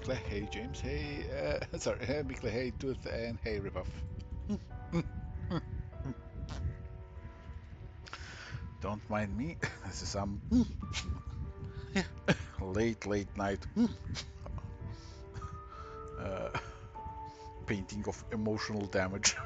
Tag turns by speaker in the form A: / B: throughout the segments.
A: Mikle. Hey, James. Hey, sorry, Mikle. Hey, Tooth, and hey, Ripoff. Don't mind me. This is some late night uh, painting of emotional damage.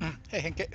A: Hey, Henke.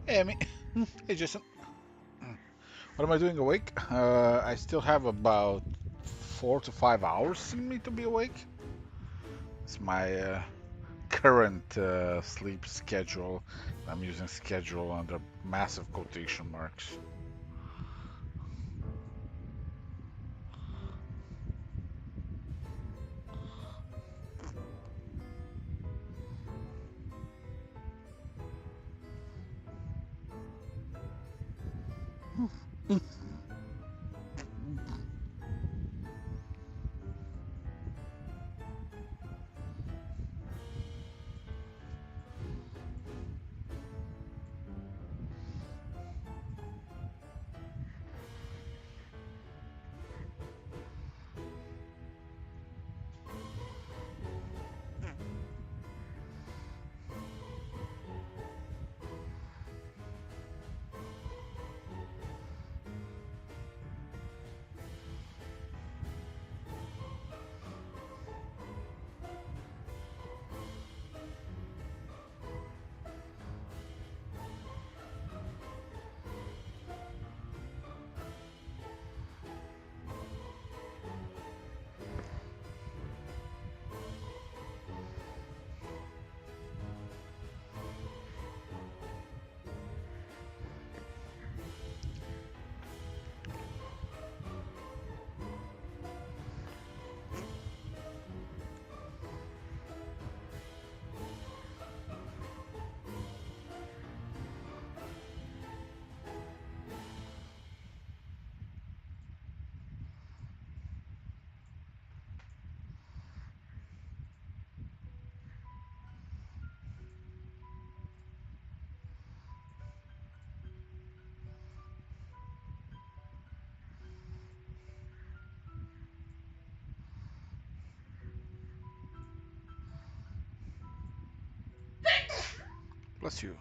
A: Hey, Amy. Hey, Jason. What am I doing awake? I still have about 4 to 5 hours in me to be awake. It's my current sleep schedule. I'm using schedule under massive quotation marks. Bless you.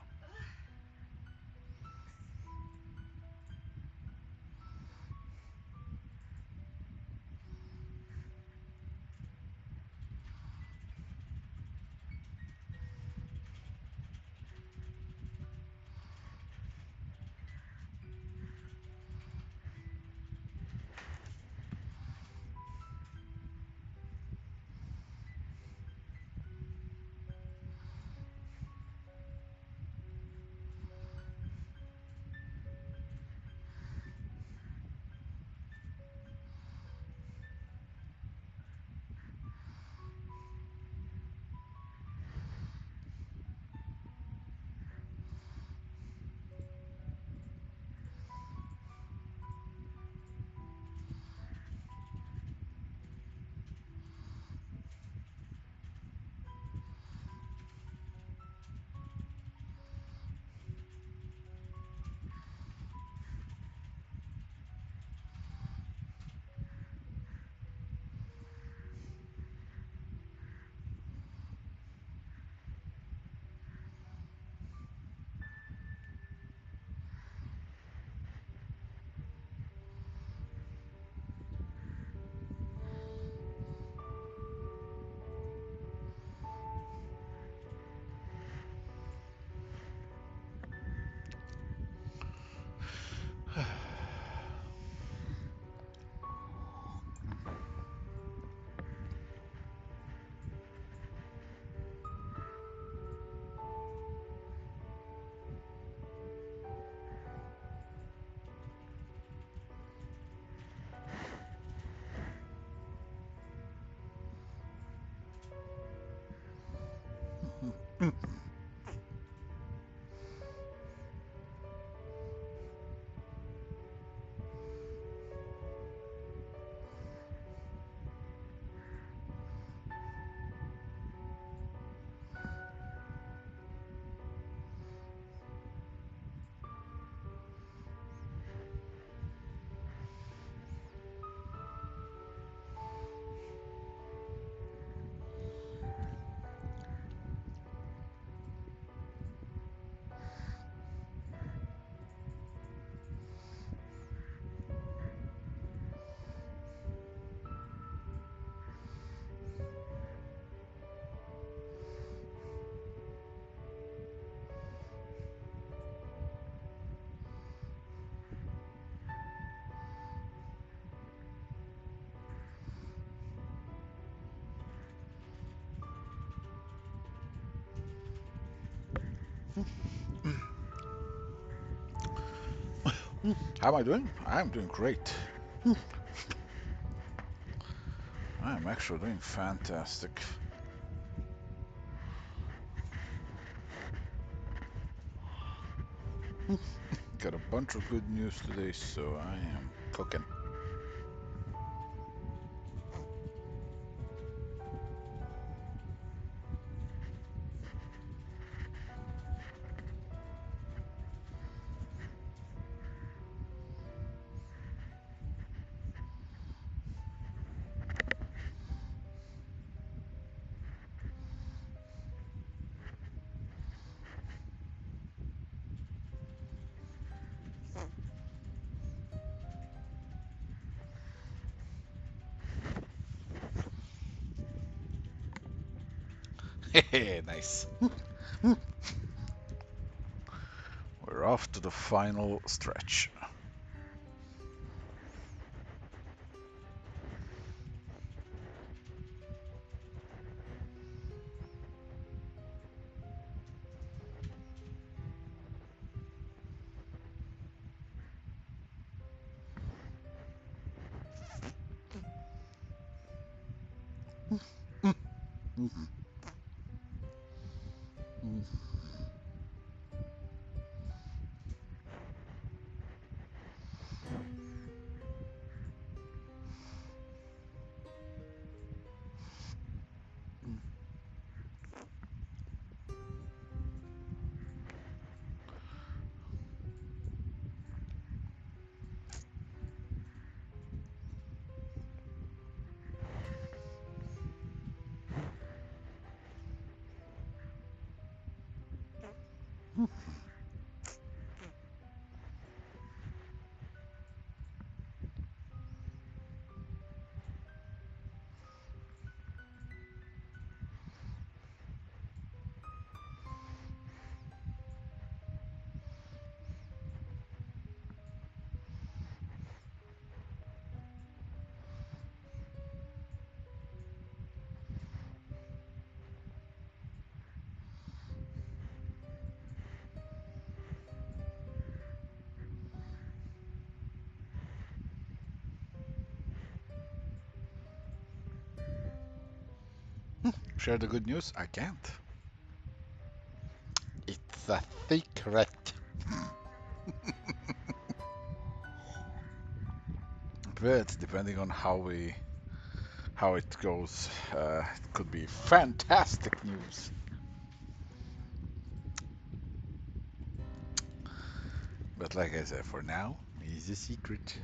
A: How am I doing? I'm doing great. I'm actually doing fantastic. Got a bunch of good news today, so I am cooking. Hehe, nice. We're off to the final stretch. Share the good news? I can't. It's a secret. But depending on how it goes, it could be fantastic news. But like I said, for now, it's a secret.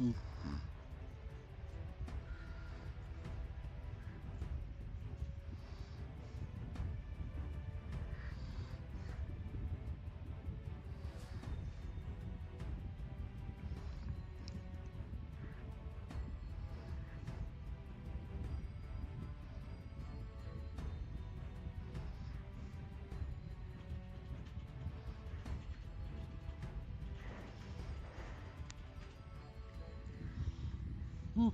A: Mm. Mm.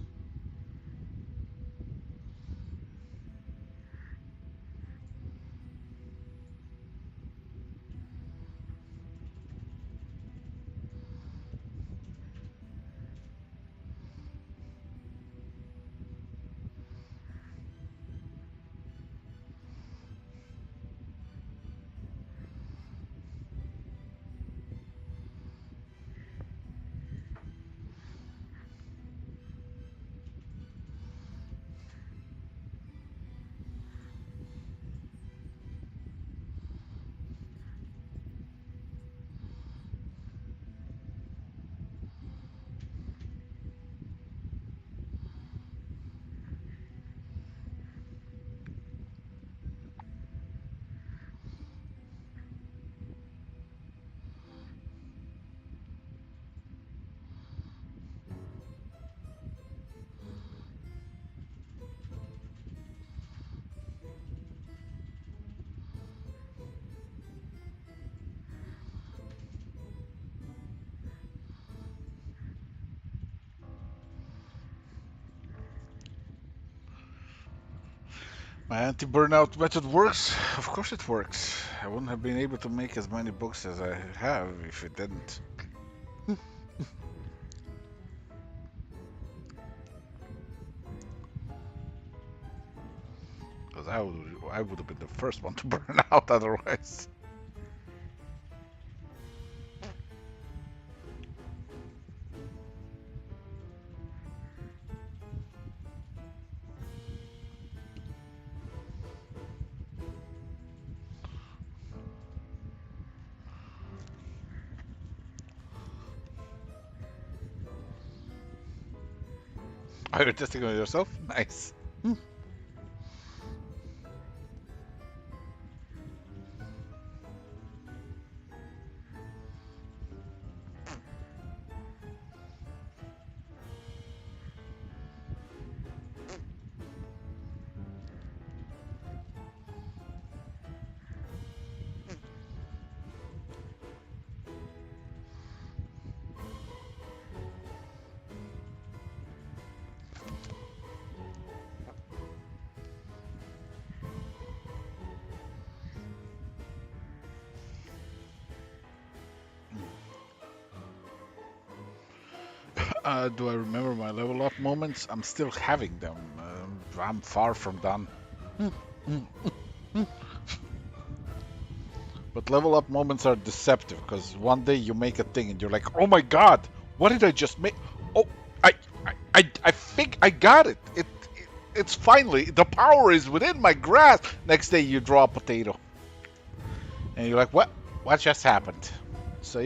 A: My anti-burnout method works. Of course it works. I wouldn't have been able to make as many books as I have if it didn't. Because I would have been the first one to burn out otherwise. Are you testing on yourself? Nice. Do I remember my level up moments? I'm still having them. I'm far from done. But level up moments are deceptive because one day you make a thing and you're like, oh my god, what did I just make? Oh, I, I think I got it. It's finally the power is within my grasp. Next day you draw a potato and you're like, what just happened? So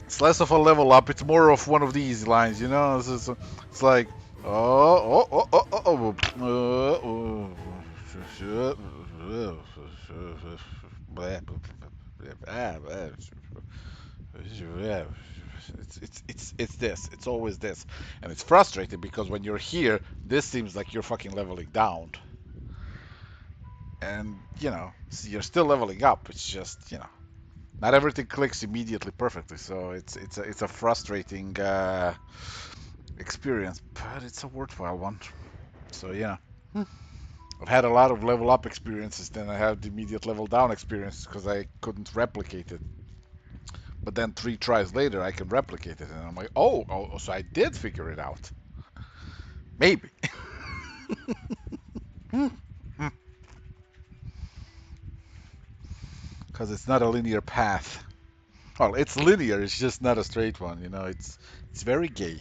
A: it's less of a level up. It's more of one of these lines, it's like, oh, oh, oh, oh, oh, it's this. It's always this, and it's frustrating because when you're here, this seems like you're fucking leveling down, and you're still leveling up. It's just not everything clicks immediately perfectly, so it's a frustrating experience, but it's a worthwhile one. So I've had a lot of level up experiences, then I had the immediate level down experiences because I couldn't replicate it. But then 3 tries later, I can replicate it, and I'm like, oh, so I did figure it out. Maybe. Because it's not a linear path. Well, it's linear, it's just not a straight one, it's very gay.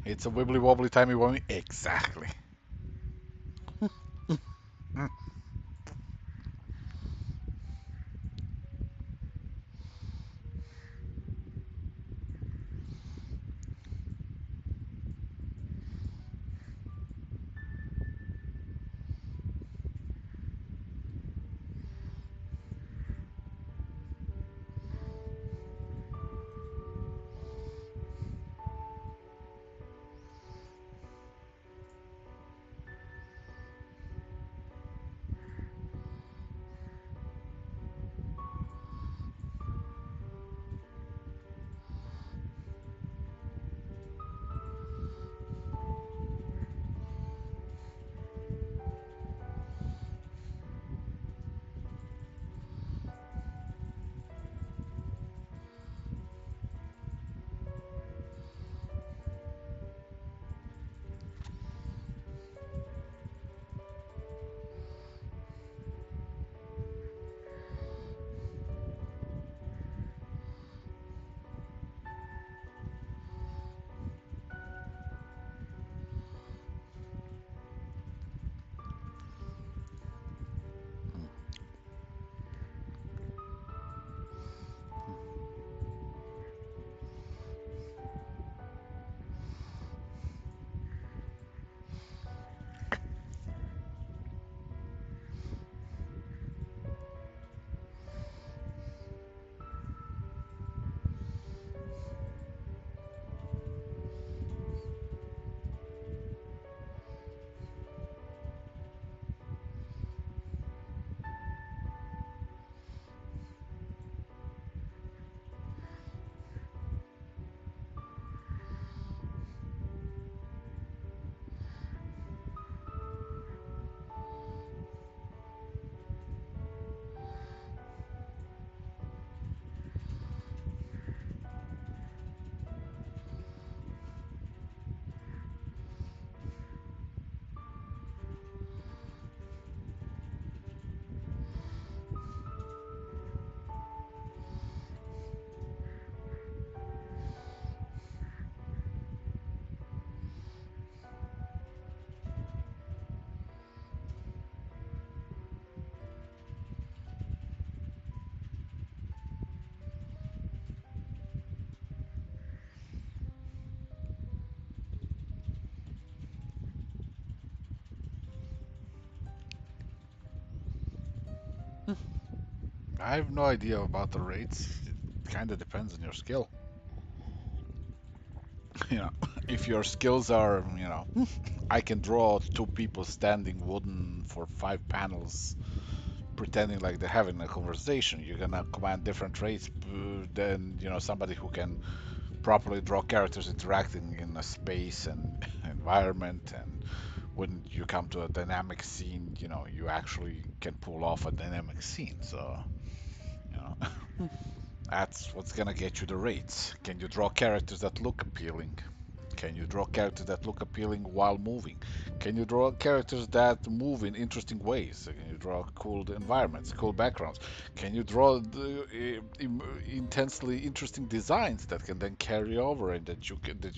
A: It's a wibbly wobbly timey wimey. Exactly. I have no idea about the rates. It kind of depends on your skill. You know, if your skills are, I can draw two people standing wooden for 5 panels, pretending like they're having a conversation. You're gonna command different traits than, somebody who can properly draw characters interacting in a space and environment. And when you come to a dynamic scene, you actually can pull off a dynamic scene. So, you know, that's what's gonna get you the rates. Can you draw characters that look appealing? Can you draw characters that look appealing while moving? Can you draw characters that move in interesting ways? Can you draw cool environments, cool backgrounds? Can you draw intensely interesting designs that can then carry over and that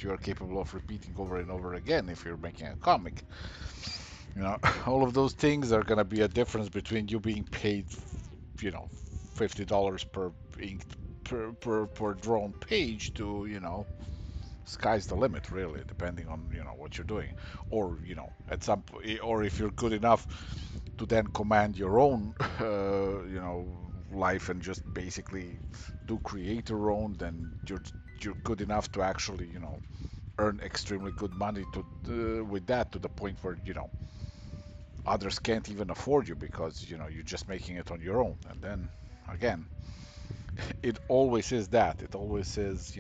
A: you are capable of repeating over and over again if you're making a comic? All of those things are gonna be a difference between you being paid, you know, $50 per inked per drawn page to, sky's the limit, really, depending on what you're doing, or or if you're good enough to then command your own, life and just basically do create your own, then you're good enough to actually, earn extremely good money with that, to the point where others can't even afford you because you're just making it on your own. And then again, it always is that. It always is,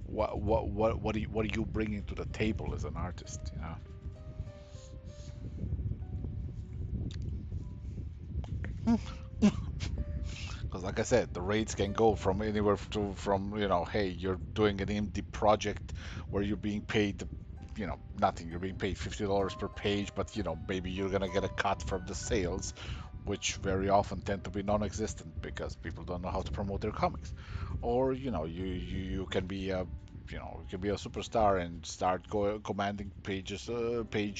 A: what are you bringing to the table as an artist? Because like I said, the rates can go from anywhere to from hey, you're doing an indie project where you're being paid nothing. You're being paid $50 per page, but maybe you're gonna get a cut from the sales, which very often tend to be non-existent because people don't know how to promote their comics. Or you can be a you can be a superstar and start commanding page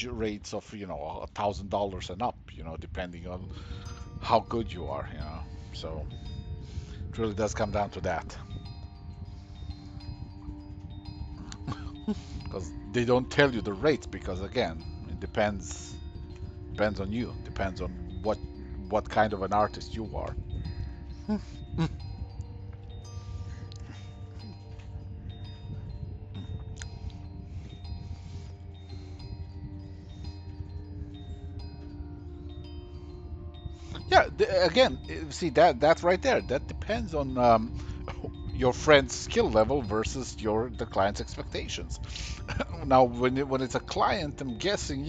A: rates of $1,000 and up, depending on how good you are, So it really does come down to that, because they don't tell you the rates because again, it depends on you, depends on what kind of an artist you are. Yeah, again, see that right there. That depends on your friend's skill level versus the client's expectations. Now, when it's a client, I'm guessing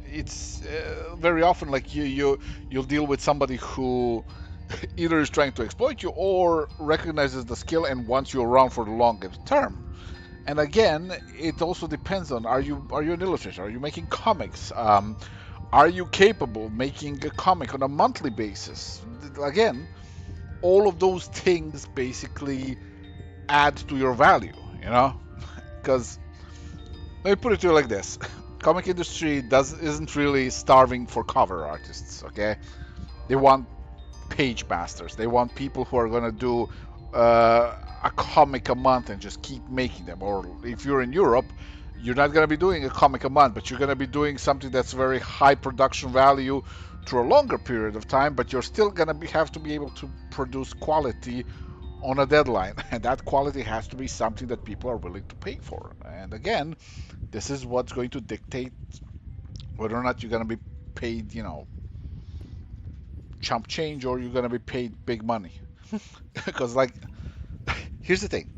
A: it's very often like you'll deal with somebody who either is trying to exploit you or recognizes the skill and wants you around for the longest term. And again, it also depends on are you an illustrator? Are you making comics? Are you capable of making a comic on a monthly basis? Again, all of those things basically add to your value, Because let me put it to you like this: comic industry isn't really starving for cover artists. Okay, they want page masters. They want people who are gonna do a comic a month and just keep making them. Or if you're in Europe, you're not gonna be doing a comic a month, but you're gonna be doing something that's very high production value through a longer period of time. But you're still gonna have to be able to produce quality on a deadline, and that quality has to be something that people are willing to pay for. And again, this is what's going to dictate whether or not you're gonna be paid, chump change, or you're gonna be paid big money. Because like, here's the thing: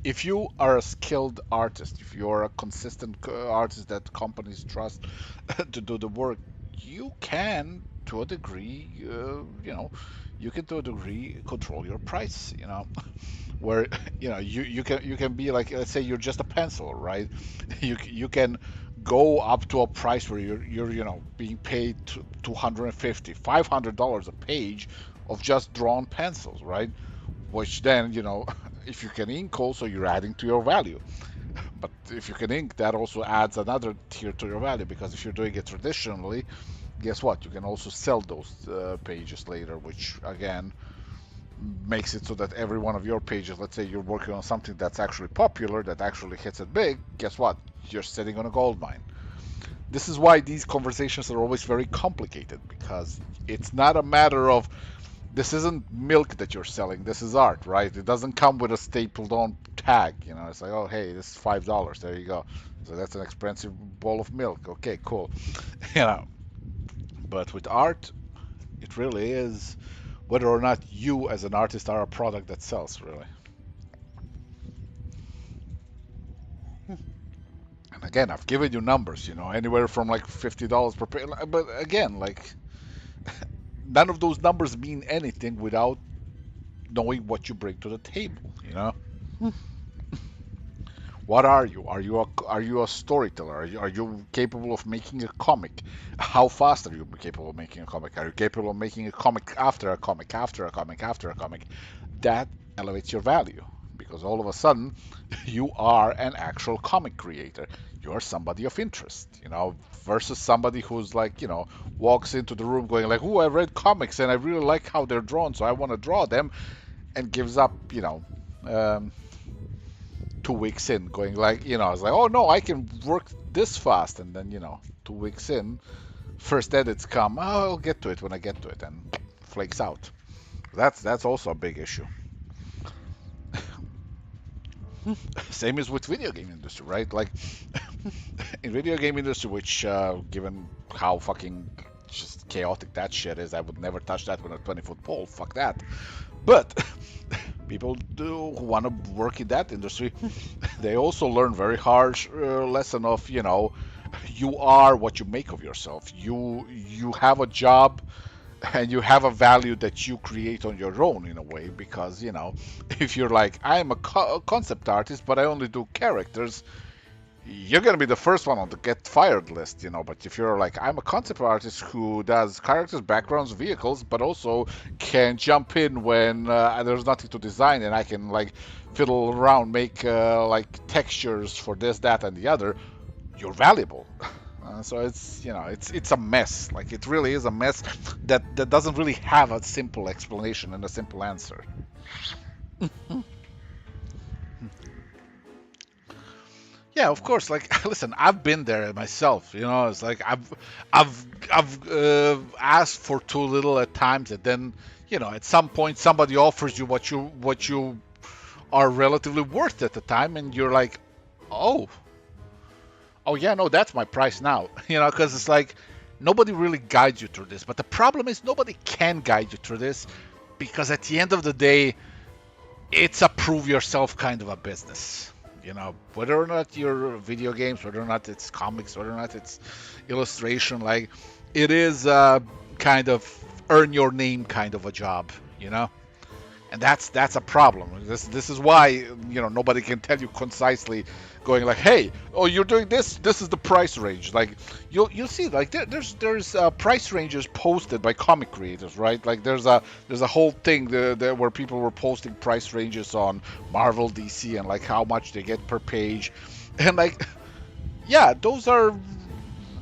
A: if you are a skilled artist, if you're a consistent artist that companies trust to do the work, you can, to a degree, you can to a degree control your price. Where you can be like, let's say you're just a pencil, right? You can go up to a price where you're being paid $250 $500 a page of just drawn pencils, right? Which then, if you can ink also, you're adding to your value. But if you can ink, that also adds another tier to your value, because if you're doing it traditionally, guess what, you can also sell those pages later, which again makes it so that every one of your pages, let's say you're working on something that's actually popular, that actually hits it big, guess what, you're sitting on a gold mine. This is why these conversations are always very complicated, because it's not a matter of, this isn't milk that you're selling, this is art, right? It doesn't come with a stapled on tag, it's like, oh hey, this is $5, there you go. So that's an expensive bowl of milk, okay, cool. you know but with art, it really is whether or not you as an artist are a product that sells, really. And again, I've given you numbers, anywhere from like $50 per page. But again, like, none of those numbers mean anything without knowing what you bring to the table. What are you? Are you a storyteller? Are you capable of making a comic? How fast are you capable of making a comic? Are you capable of making a comic after a comic after a comic after a comic? That elevates your value, because all of a sudden you are an actual comic creator. You're somebody of interest, versus somebody who's like, walks into the room going like, "Oh, I read comics and I really like how they're drawn, so I want to draw them," and gives up, um, 2 weeks in, going like, it's like, "Oh no, I can work this fast," and then, 2 weeks in, first edits come. "Oh, I'll get to it when I get to it," and flakes out. That's also a big issue. Same as with video game industry, right? Like, in video game industry, which given how fucking just chaotic that shit is, I would never touch that with a 20-foot pole. Fuck that. But people who want to work in that industry, they also learn very harsh lesson of, you are what you make of yourself. You have a job and you have a value that you create on your own, in a way, because, if you're like, "I'm a concept artist but I only do characters," you're gonna be the first one on the get fired list, you know. But if you're like, I'm a concept artist who does characters, backgrounds, vehicles, but also can jump in when there's nothing to design, and I can like fiddle around, make like textures for this, that, and the other, you're valuable. So it's, you know, it's a mess. Like it really is a mess that doesn't really have a simple explanation and a simple answer. Yeah, of course. Like, listen, I've been there myself. You know, it's like I've asked for too little at times, and then, you know, at some point somebody offers you what you are relatively worth at the time, and you're like, oh, oh yeah, no, that's my price now. You know, because it's like nobody really guides you through this. But the problem is nobody can guide you through this because at the end of the day, it's a prove yourself kind of a business. You know, whether or not you're video games, whether or not it's comics, whether or not it's illustration, like it is kind of earn your name kind of a job, you know? And that's a problem. This is why, you know, nobody can tell you concisely, going like, hey, oh, you're doing this. This is the price range. Like you'll see, like there's price ranges posted by comic creators, right? Like there's a whole thing where people were posting price ranges on Marvel, DC, and like how much they get per page, and like yeah, those are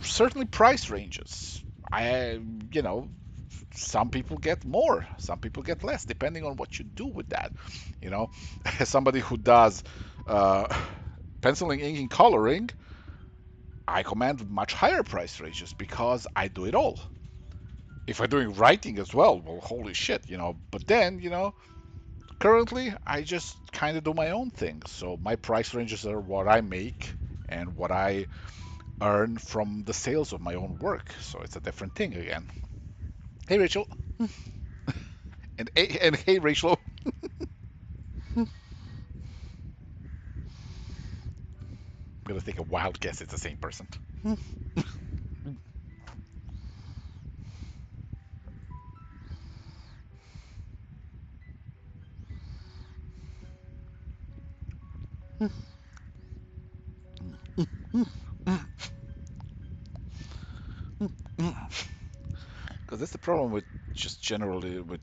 A: certainly price ranges. I you know some people get more, some people get less, depending on what you do with that. You know, as somebody who does uh, penciling, inking, coloring, I command much higher price ranges because I do it all. If I'm doing writing as well, well, holy shit, you know. But then, you know, currently I just kind of do my own thing. So my price ranges are what I make and what I earn from the sales of my own work. So it's a different thing again. Hey, Rachel. And hey, Rachel. I'm gonna take a wild guess it's the same person. Because that's the problem with just generally with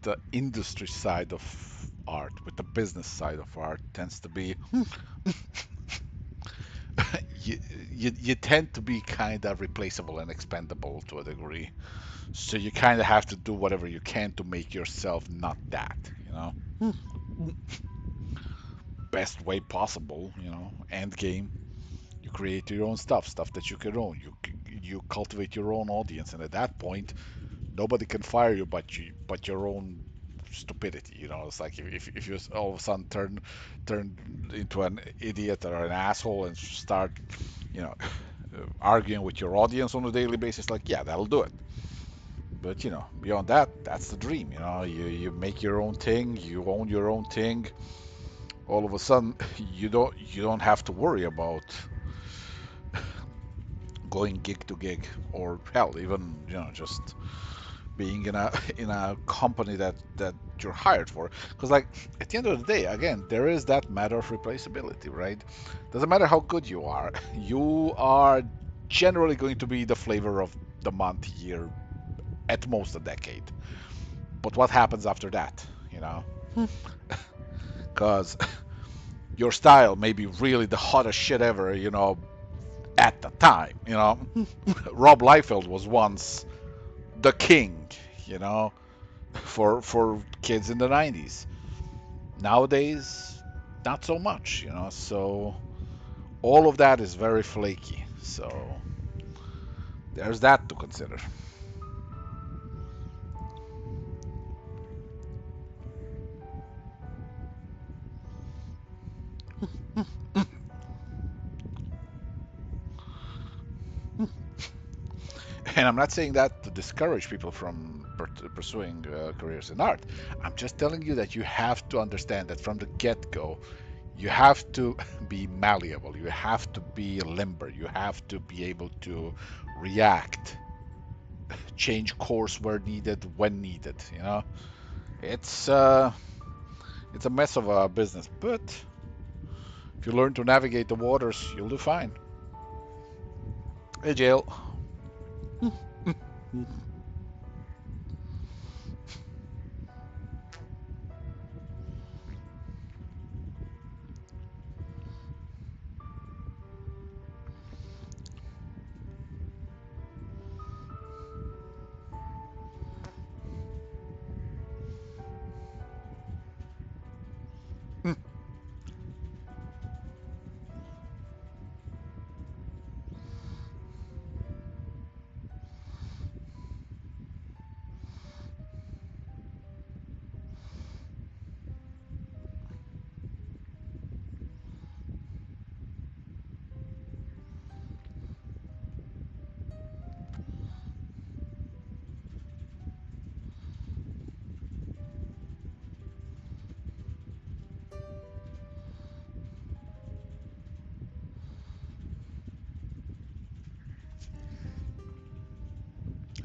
A: the industry side of art, with the business side of art tends to be you, you tend to be kind of replaceable and expendable to a degree. So you kind of have to do whatever you can to make yourself not that, you know, best way possible, you know, end game. You create your own stuff that you can own. You cultivate your own audience, and at that point, nobody can fire you but your own stupidity. You know, it's like if you all of a sudden turn into an idiot or an asshole and start, you know, arguing with your audience on a daily basis, like yeah, that'll do it. But you know, beyond that, that's the dream. You know, you make your own thing, you own your own thing. All of a sudden, you don't have to worry about going gig to gig, or hell, even you know just being in a in a company that you're hired for. Because like at the end of the day, again, there is that matter of replaceability, right? Doesn't matter how good you are, you are generally going to be the flavor of the month, year, at most a decade. But what happens after that, you know? Because your style may be really the hottest shit ever, you know, at the time, you know. Rob Liefeld was once the king, you know, for kids in the 90s. Nowadays, not so much, you know. So all of that is very flaky. So there's that to consider. And I'm not saying that to discourage people from pursuing careers in art. I'm just telling you that you have to understand that from the get-go, you have to be malleable. You have to be limber. You have to be able to react, change course where needed, when needed. You know, it's uh, it's a mess of a business, but If you learn to navigate the waters, you'll do fine. Hey, Jail.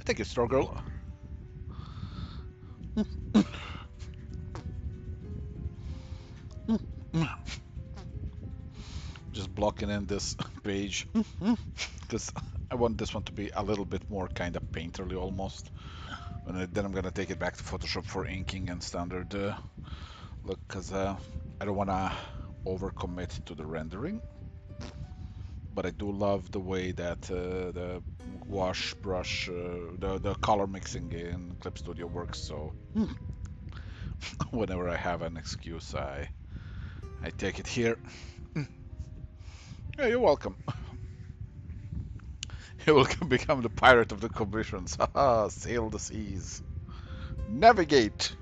A: Thank you, Store Girl. Just blocking in this page because I want this one to be a little bit more kind of painterly almost. And then I'm gonna take it back to Photoshop for inking and standard look because I don't want to overcommit to the rendering. But I do love the way that the wash brush, the color mixing in Clip Studio works. So whenever I have an excuse, I take it here. Yeah, you're welcome. You will become the pirate of the commissions. Haha, sail the seas. Navigate.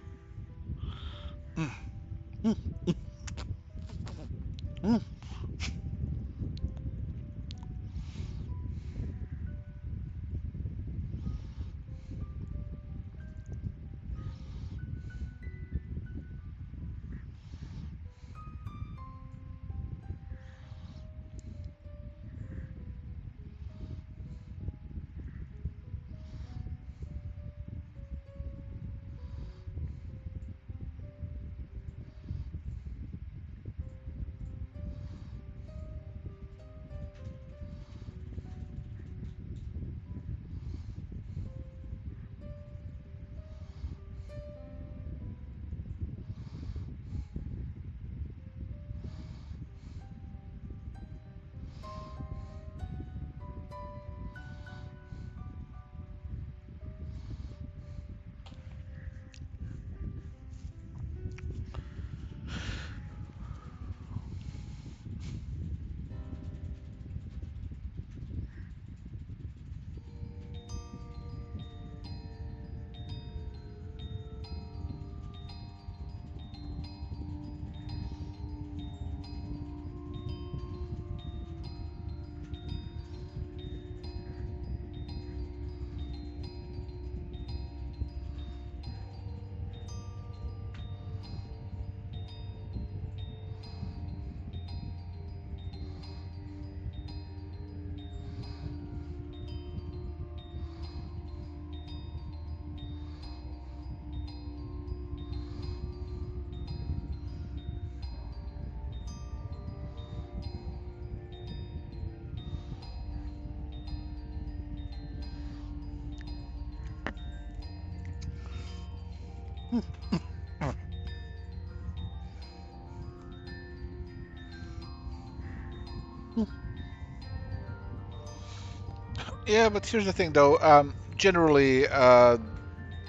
A: Yeah, but here's the thing, though. Generally,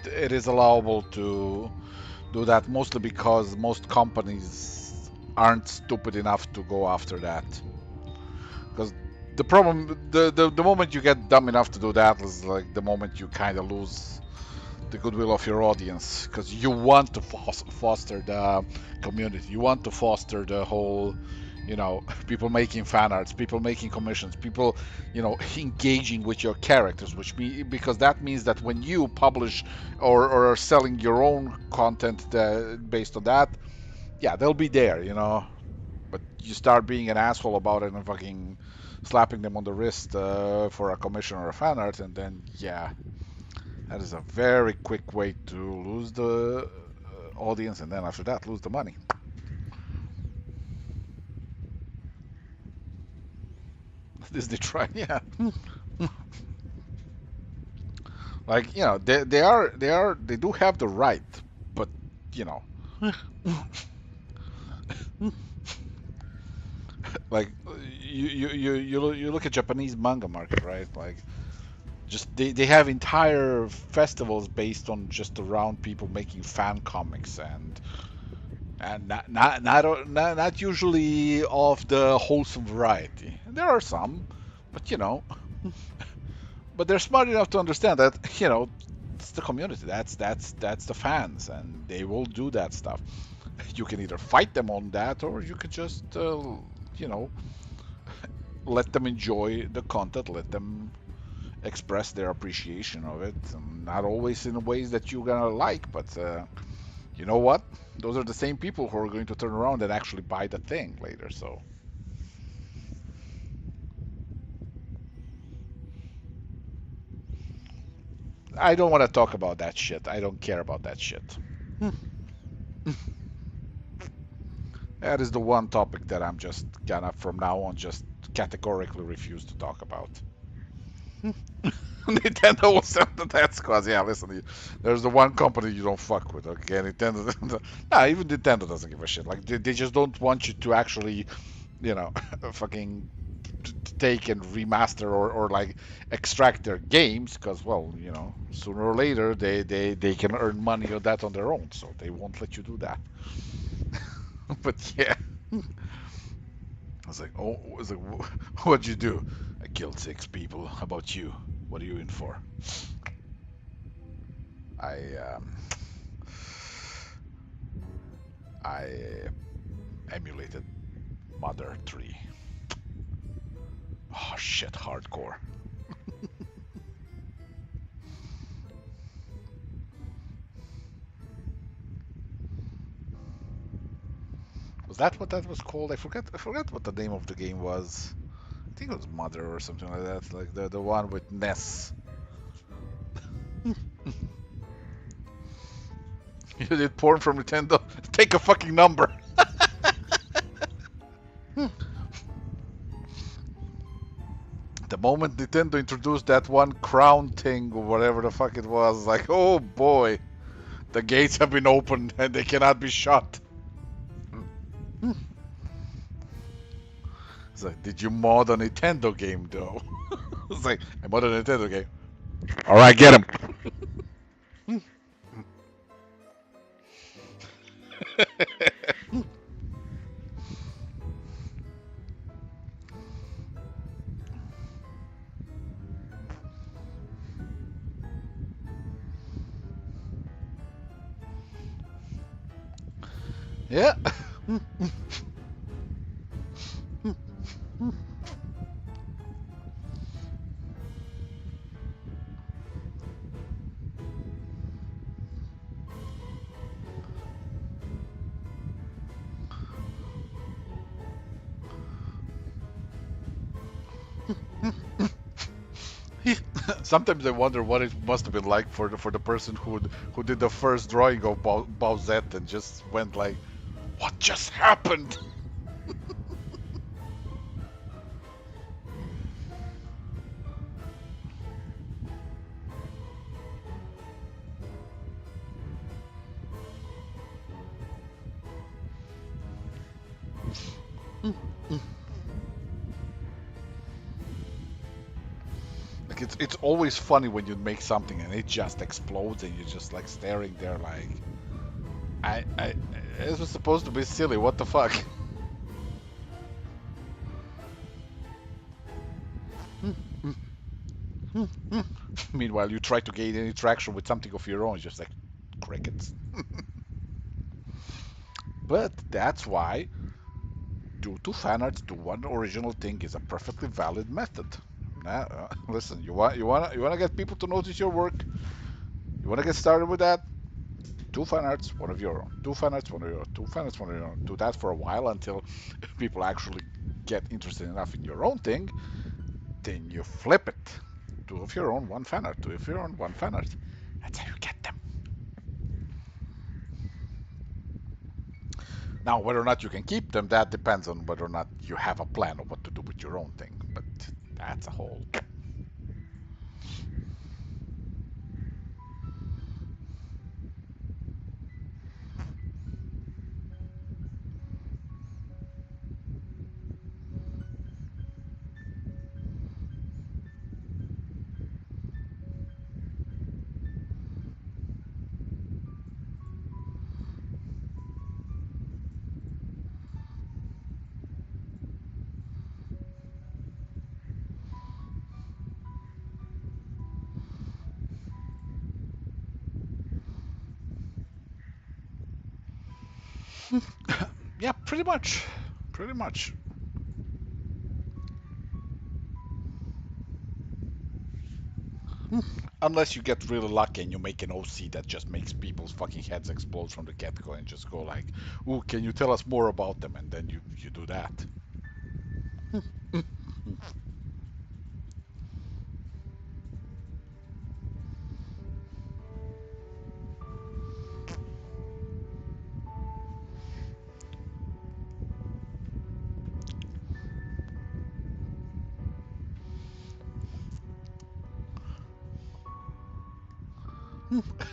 A: it is allowable to do that mostly because most companies aren't stupid enough to go after that. Because the problem, the moment you get dumb enough to do that is like the moment you kind of lose the goodwill of your audience. Because you want to foster the community, you want to foster the whole, people making fan arts, people making commissions, people, engaging with your characters, because that means that when you publish or are selling your own content based on that, yeah, they'll be there. But you start being an asshole about it and fucking slapping them on the wrist for a commission or a fan art, and then yeah, that is a very quick way to lose the audience, and then after that, lose the money. Disney try, yeah. Like, they do have the right, but you know, like you look at Japanese manga market, right? Like, just they have entire festivals based on just around people making fan comics, and not usually of the wholesome variety. There are some, but but they're smart enough to understand that it's the community. That's the fans, and they will do that stuff. You can either fight them on that, or you could just you know let them enjoy the content, let them express their appreciation of it. Not always in ways that you're gonna like, but you know what? Those are the same people who are going to turn around and actually buy the thing later. So I don't want to talk about that shit. I don't care about that shit. That is the one topic that I'm just gonna from now on just categorically refuse to talk about. Nintendo was that's cause yeah. Listen, there's the one company you don't fuck with. Okay, Nintendo. Nah, even Nintendo doesn't give a shit. Like they just don't want you to actually, fucking take and remaster or like extract their games because well, sooner or later they can earn money on that on their own, so they won't let you do that. But yeah, I was like, oh, I was like, what'd you do? I killed 6 people. How about you? What are you in for? I I emulated Mother 3. Oh shit, hardcore. Was that what that was called? I forgot what the name of the game was. I think it was Mother or something like that. Like the one with Ness. You did porn from Nintendo? Take a fucking number. The moment Nintendo introduced that one crown thing or whatever the fuck it was, like, oh boy, the gates have been opened and they cannot be shut. It's like, did you mod a Nintendo game though? It's like, I mod a Nintendo game. All right, get him. Yeah. Sometimes I wonder what it must have been like for the person who did the first drawing of Bowsette and just went like, "What just happened?" Like it's always funny when you make something and it just explodes and you're just like staring there like, I this was supposed to be silly. What the fuck? Meanwhile, you try to gain any traction with something of your own, it's just like crickets. But that's why do two fan arts to one original thing is a perfectly valid method. Listen, you want to get people to notice your work. You want to get started with that. Two fan arts, one of your own. Two fan arts, one of your own. Two fan arts, one of your own. Do that for a while until people actually get interested enough in your own thing. Then you flip it. Two of your own, one fan art. Two of your own, one fan art. That's how you get them. Now, whether or not you can keep them, that depends on whether or not you have a plan of what to do with your own thing. But That's a hole. Yeah, pretty much. Pretty much. Unless you get really lucky and you make an OC that just makes people's fucking heads explode from the get-go and just go like, "Ooh, can you tell us more about them?" And then you do that.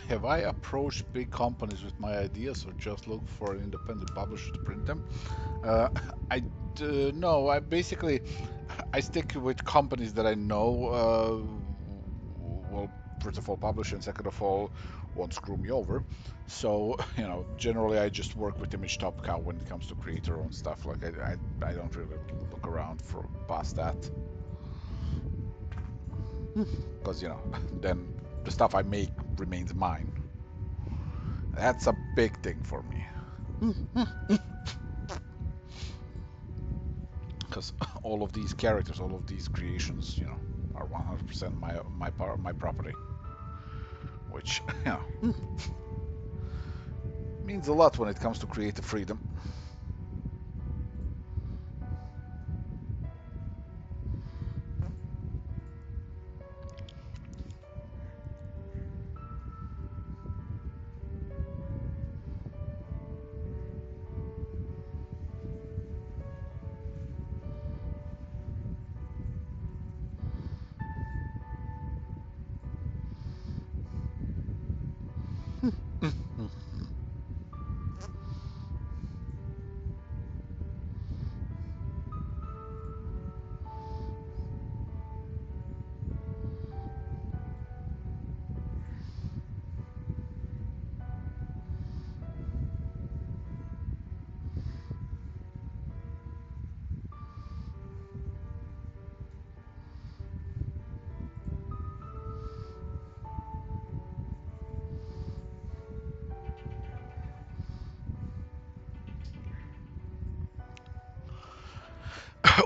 A: Have I approached big companies with my ideas or just look for an independent publisher to print them? Uh, I no, I basically I stick with companies that I know. Well, first of all, publish, and second of all, won't screw me over. So generally I just work with Image Top Cow when it comes to creator-owned stuff. Like I don't really look around for past that, because then the stuff I make remains mine. That's a big thing for me. Because all of these characters, all of these creations, are 100% my property, which means a lot when it comes to creative freedom.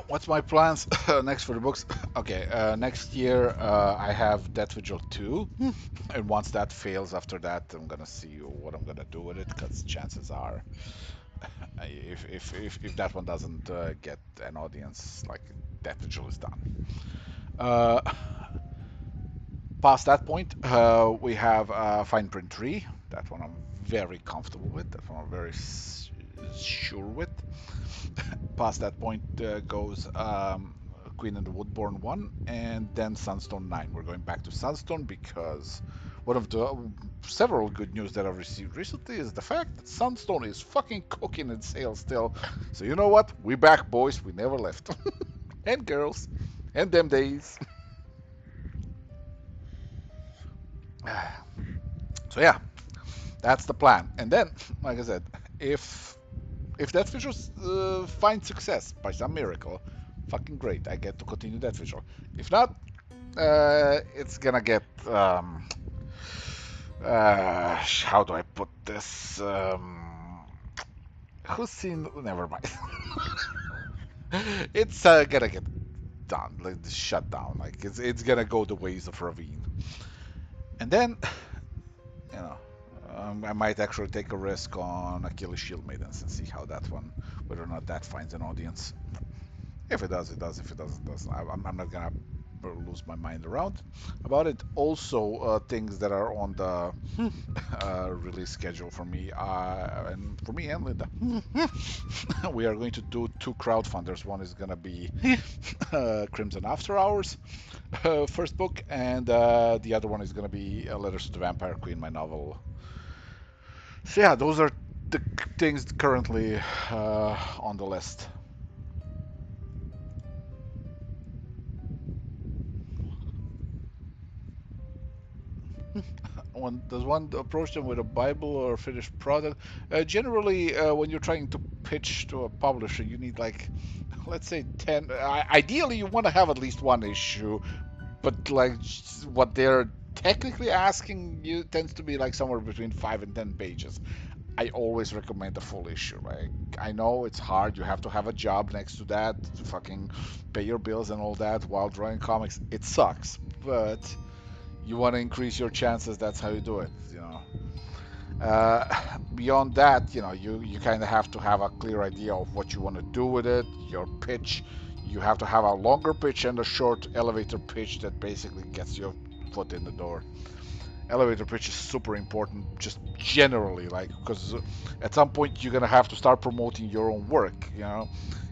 A: What's my plans next for the books? Okay, next year I have Death Vigil 2, and once that fails, after that I'm gonna see what I'm gonna do with it, because chances are, if that one doesn't get an audience, like, Death Vigil is done. Uh, Past that point, we have Fine Print 3. That one I'm very comfortable with. That one I'm very sure with. Past that point goes Queen and the Woodborn 1, and then Sunstone 9. We're going back to Sunstone because one of the several good news that I've received recently is the fact that Sunstone is fucking cooking in sales still. So you know what? We back, boys. We never left. And girls. And them days. So yeah, that's the plan. And then, like I said, if that visual finds success by some miracle, fucking great. I get to continue that visual. If not, it's gonna get how do I put this? Who's seen? Never mind. It's gonna get done, like shut down. Like it's gonna go the ways of Ravine. And then, you know, I might actually take a risk on Achilles Shield Maidens and see how that one, whether or not that finds an audience. If it does, it does. If it doesn't, it doesn't. I'm not gonna lose my mind around about it. Also, things that are on the release schedule for me, and for me and Linda, we are going to do two crowdfunders. One is gonna be Crimson After Hours, first book, and the other one is gonna be Letters to the Vampire Queen, my novel. So yeah, those are the things currently on the list. Does one approach them with a Bible or a finished product? Generally, when you're trying to pitch to a publisher, you need like, let's say 10. Ideally, you want to have at least one issue, but like what they're technically asking you tends to be like somewhere between 5 and 10 pages. I always recommend a full issue. Like I know it's hard. You have to have a job next to that, to fucking pay your bills and all that while drawing comics. It sucks, but you want to increase your chances. That's how you do it. Beyond that, you kind of have to have a clear idea of what you want to do with it. Your pitch. You have to have a longer pitch and a short elevator pitch that basically gets your foot in the door. Elevator pitch is super important, just generally, like because at some point you're gonna have to start promoting your own work,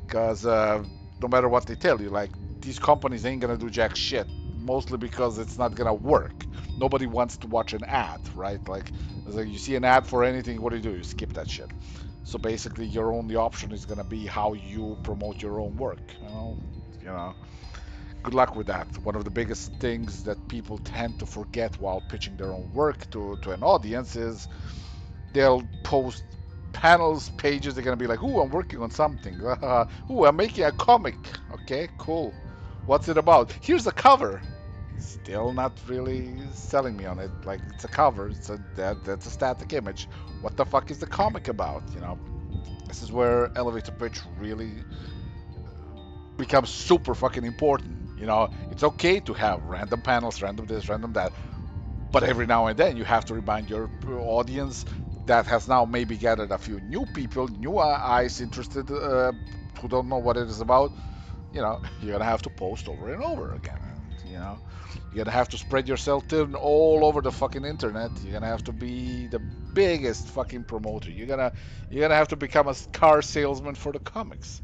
A: because no matter what they tell you, like these companies ain't gonna do jack shit, mostly because it's not gonna work. Nobody wants to watch an ad, right? Like, it's like you see an ad for anything, what do? You skip that shit. So basically, your only option is gonna be how you promote your own work. You know good luck with that. One of the biggest things that people tend to forget while pitching their own work to an audience is they'll post panels, pages. They're going to be like, ooh, I'm working on something. Ooh, I'm making a comic. Okay, cool. What's it about? Here's a cover. Still not really selling me on it. Like, it's a cover. That's a static image. What the fuck is the comic about? This is where elevator pitch really becomes super fucking important. It's okay to have random panels, random this, random that, but every now and then you have to remind your audience that has now maybe gathered a few new people, new eyes interested, who don't know what it is about. You're gonna have to post over and over again. You're gonna have to spread yourself thin all over the fucking internet. You're gonna have to be the biggest fucking promoter. You're gonna have to become a car salesman for the comics.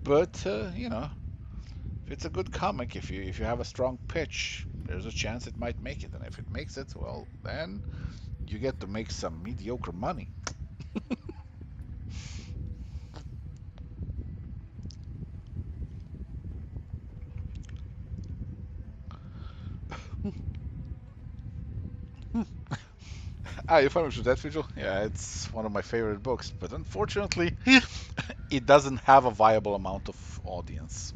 A: But if it's a good comic, if you have a strong pitch, there's a chance it might make it. And if it makes it, well, then you get to make some mediocre money. You finished with that visual? Yeah, it's one of my favorite books, but unfortunately, it doesn't have a viable amount of audience.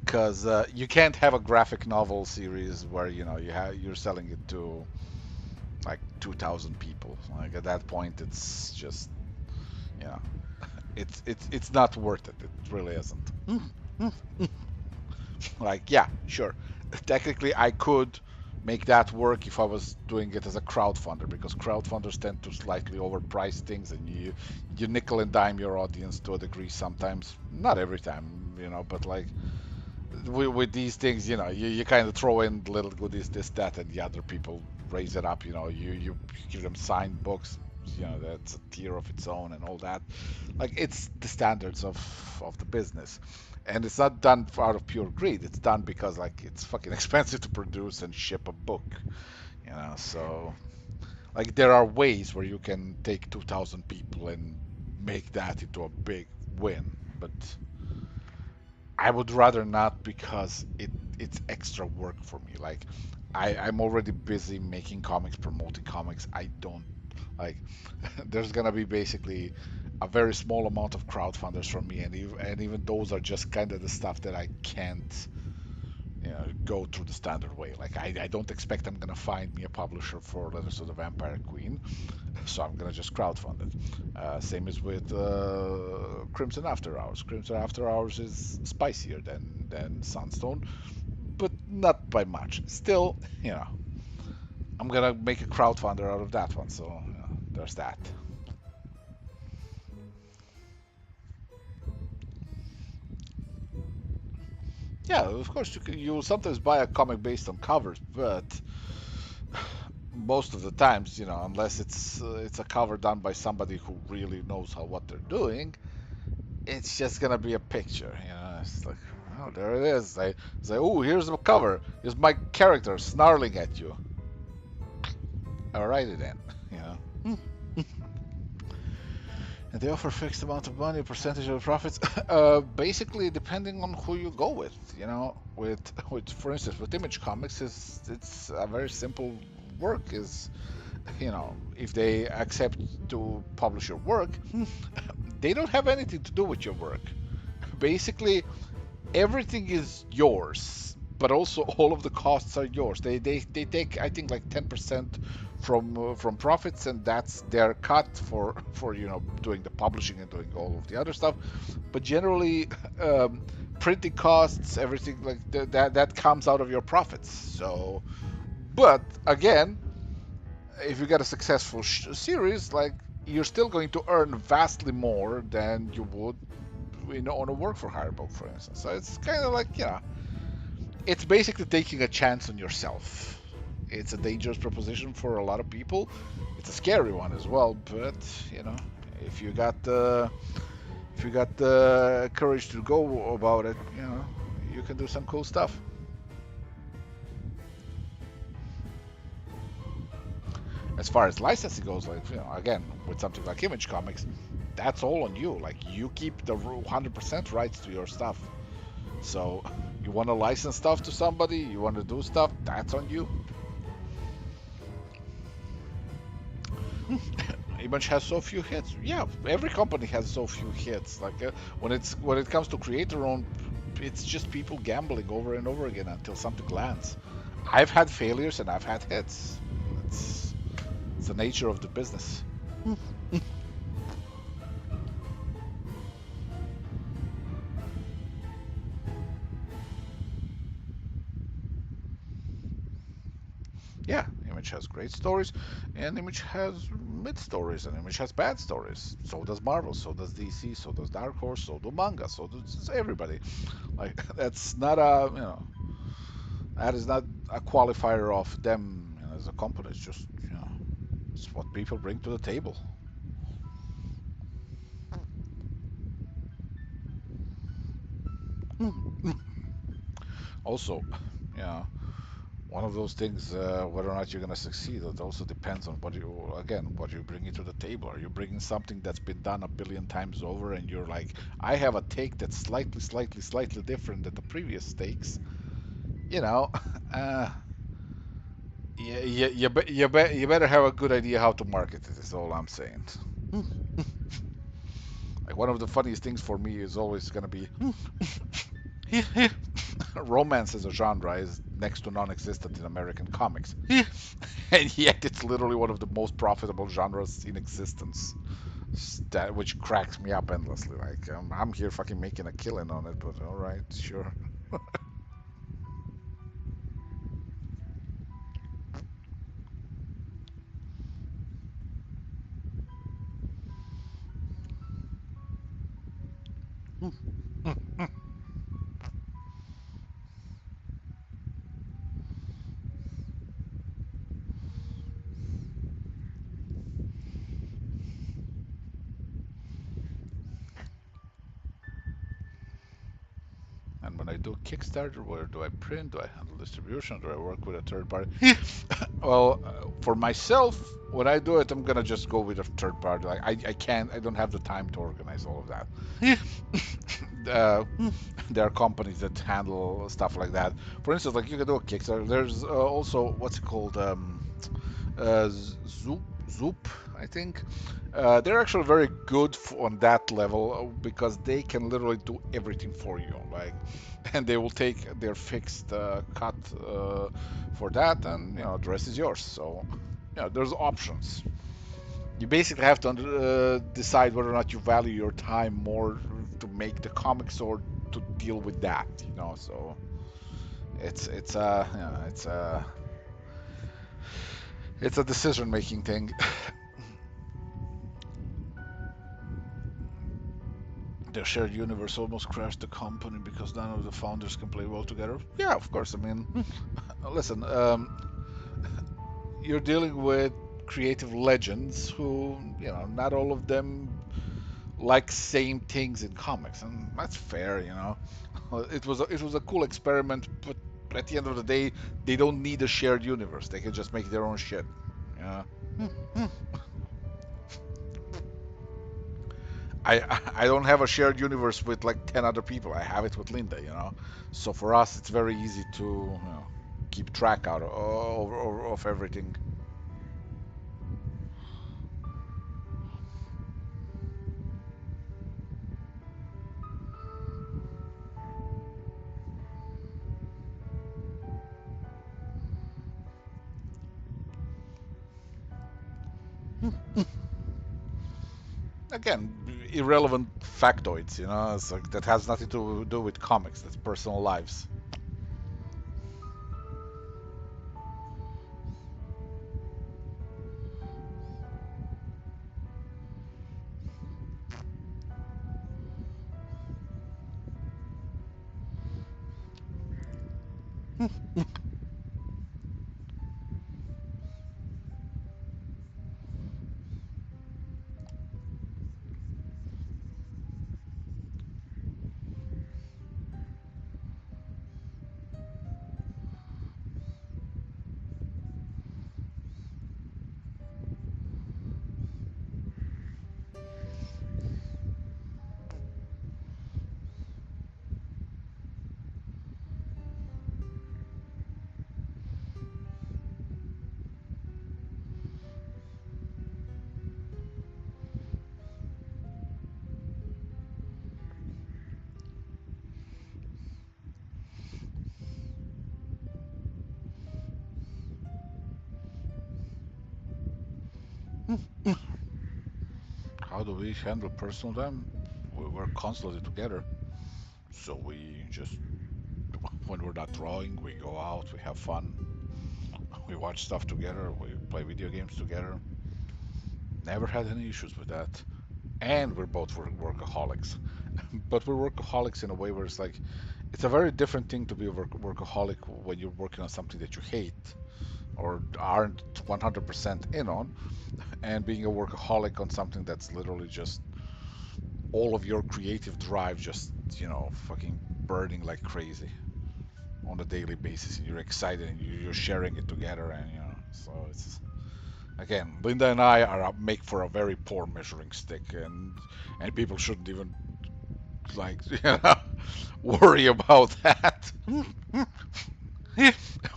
A: Because you can't have a graphic novel series where you're selling it to like 2,000 people. Like at that point, it's just you know it's not worth it. It really isn't. Like, yeah, sure. Technically, I could make that work if I was doing it as a crowdfunder, because crowdfunders tend to slightly overprice things, and you nickel and dime your audience to a degree sometimes. Not every time, but like with these things, you kind of throw in little goodies, this, that, and the other people raise it up. You give them signed books. That's a tier of its own and all that. Like it's the standards of the business, and it's not done out of pure greed. It's done because like it's fucking expensive to produce and ship a book. So like there are ways where you can take 2,000 people and make that into a big win, but I would rather not, because it's extra work for me. Like I'm already busy making comics, promoting comics. I don't like there's gonna be basically a very small amount of crowdfunders from me, and even those are just kind of the stuff that I can't go through the standard way. Like I don't expect I'm gonna find me a publisher for Letters to the Vampire Queen, so I'm gonna just crowdfund it. Same as with Crimson After Hours. Crimson After Hours is spicier than Sunstone, but not by much. Still, I'm gonna make a crowdfunder out of that one. So there's that. Yeah, of course you'll sometimes buy a comic based on covers, but most of the times, unless it's a cover done by somebody who really knows what they're doing, it's just gonna be a picture, you know. It's like, oh, there it is. I say, oh, here's the cover. Here's my character snarling at you. Alrighty then, you know. And they offer fixed amount of money, percentage of the profits. Basically, depending on who you go with, you know. With for instance, with Image Comics, it's a very simple work. Is you know, if they accept to publish your work, they don't have anything to do with your work. Basically, everything is yours, but also all of the costs are yours. They take, I think, like 10% from profits, and that's their cut for you know, doing the publishing and doing all of the other stuff. But generally, printing costs, everything like that comes out of your profits. So, but again, if you get a successful series, like, you're still going to earn vastly more than you would, you know, on a work for hire book, for instance. So it's kind of like, you know, it's basically taking a chance on yourself. It's a dangerous proposition for a lot of people. It's a scary one as well, but you know, if you got the courage to go about it, you know, you can do some cool stuff. As far as licensing goes, like, you know, again, with something like Image Comics, that's all on you. Like, you keep the 100% rights to your stuff. So you want to license stuff to somebody, you want to do stuff, that's on you. Image has so few hits. Yeah, every company has so few hits. Like, when it comes to creator owned, it's just people gambling over and over again until something lands. I've had failures and I've had hits. It's the nature of the business. Yeah, Image has great stories, and Image has mid stories, and Image has bad stories. So does Marvel, so does DC, so does Dark Horse, so do manga, so does everybody. Like, that's not a, you know, that is not a qualifier of them, you know, as a company. It's just, you know, it's what people bring to the table. Also, you know, one of those things, whether or not you're going to succeed, it also depends on what you, again, what you bring to the table. Are you bringing something that's been done a billion times over, and you're like, I have a take that's slightly different than the previous takes? You know, uh, you better have a good idea how to market it, is all I'm saying. Like, one of the funniest things for me is always going to be romance as a genre is next to non-existent in American comics. And yet it's literally one of the most profitable genres in existence. That which cracks me up endlessly. Like, I'm here fucking making a killing on it, but all right, sure. And when I do Kickstarter, where do I print? Do I handle distribution? Do I work with a third party? Well, for myself, when I do it, I'm gonna just go with a third party. Like, I don't have the time to organize all of that. uh, there are companies that handle stuff like that. For instance, like, you can do a Kickstarter. There's also, what's it called? Zoop, I think. They're actually very good on that level, because they can literally do everything for you. Like, and they will take their fixed cut for that, and you know, the rest is yours. So, you know, there's options. You basically have to decide whether or not you value your time more to make the comics or to deal with that. You know, so it's a decision making thing. Their shared universe almost crashed the company because none of the founders can play well together. Yeah, of course. I mean, listen, you're dealing with creative legends who, you know, not all of them like same things in comics, and that's fair, you know. It was a cool experiment, but at the end of the day, they don't need a shared universe. They can just make their own shit. Yeah. I don't have a shared universe with like 10 other people. I have it with Linda, you know. So for us, it's very easy to, you know, keep track out of everything. Again, irrelevant factoids, you know. It's like that has nothing to do with comics. That's personal lives. How do we handle personal time? We work constantly together. So we just, when we're not drawing, we go out, we have fun, we watch stuff together, we play video games together. Never had any issues with that. And we're both workaholics. But we're workaholics in a way where it's like, it's a very different thing to be a workaholic when you're working on something that you hate or aren't 100% in on, and being a workaholic on something that's literally just all of your creative drive just, you know, fucking burning like crazy on a daily basis, and you're excited and you're sharing it together, and you know, so it's again, Linda and I are make for a very poor measuring stick, and people shouldn't even like you know worry about that.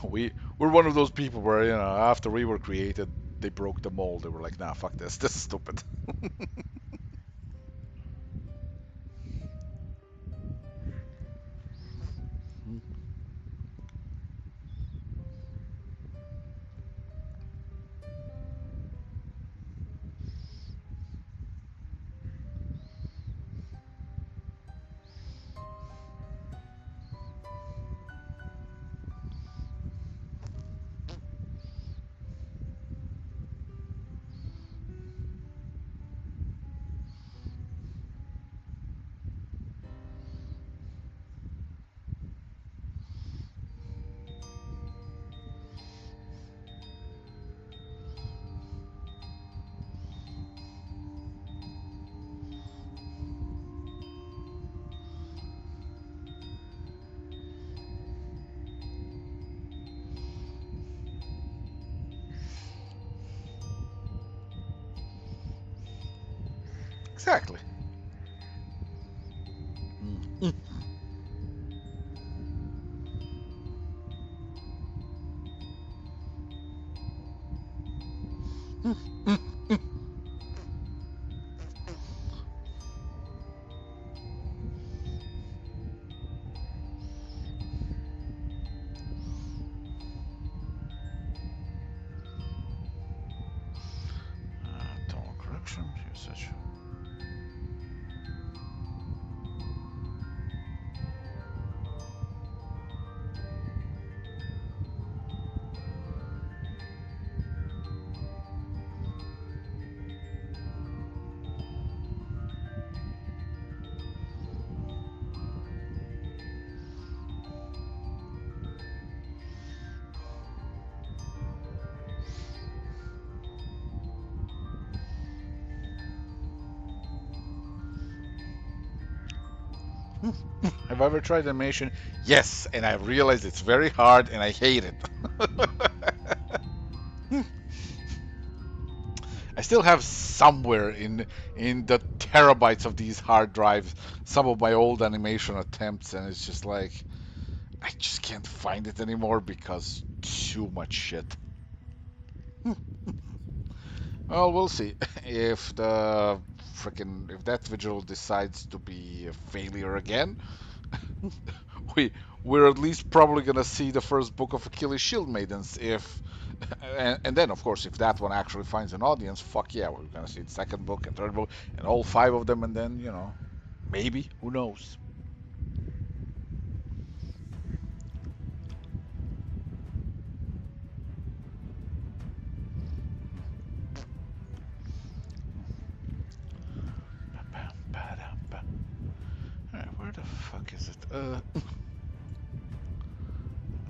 A: We're one of those people where you know after we were created, they broke the mold. They were like, nah, fuck this, this is stupid. Exactly. Tone correction usage. Have I ever tried animation? Yes, and I realized it's very hard and I hate it. I still have somewhere in the terabytes of these hard drives some of my old animation attempts, and it's just like I just can't find it anymore because too much shit. Well, we'll see if the frickin' if that vigil decides to be a failure again. we we're at least probably gonna see the first book of Achilles Shield Maidens if and then of course if that one actually finds an audience, fuck yeah, we're gonna see the second book and third book and all five of them and then, maybe, who knows. Alright, where the fuck is it?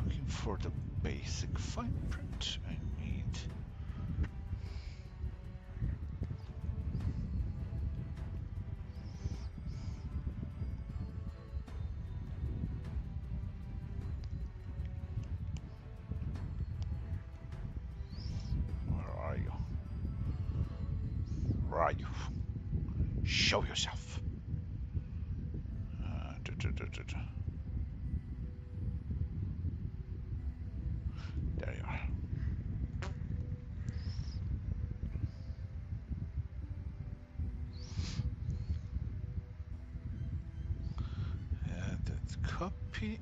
A: Looking for the basic fine print I need. Where are you? Where are you? Show yourself. There you are. That's copy.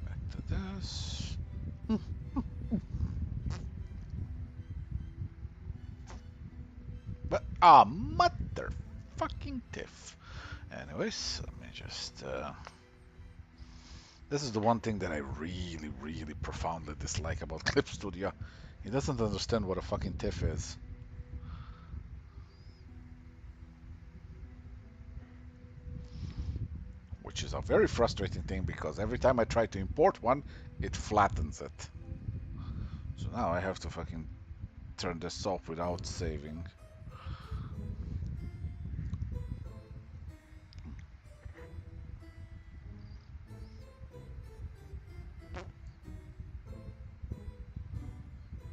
A: Back to this. But motherfucking tiff. Anyways, let me just. This is the one thing that I really, really profoundly dislike about Clip Studio. He doesn't understand what a fucking tiff is. Which is a very frustrating thing because every time I try to import one, it flattens it. So now I have to fucking turn this off without saving.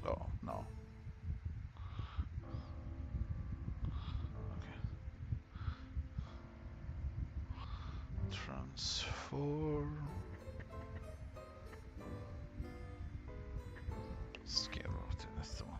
A: Oh, no. Okay. Transform. Scale route, that's the one.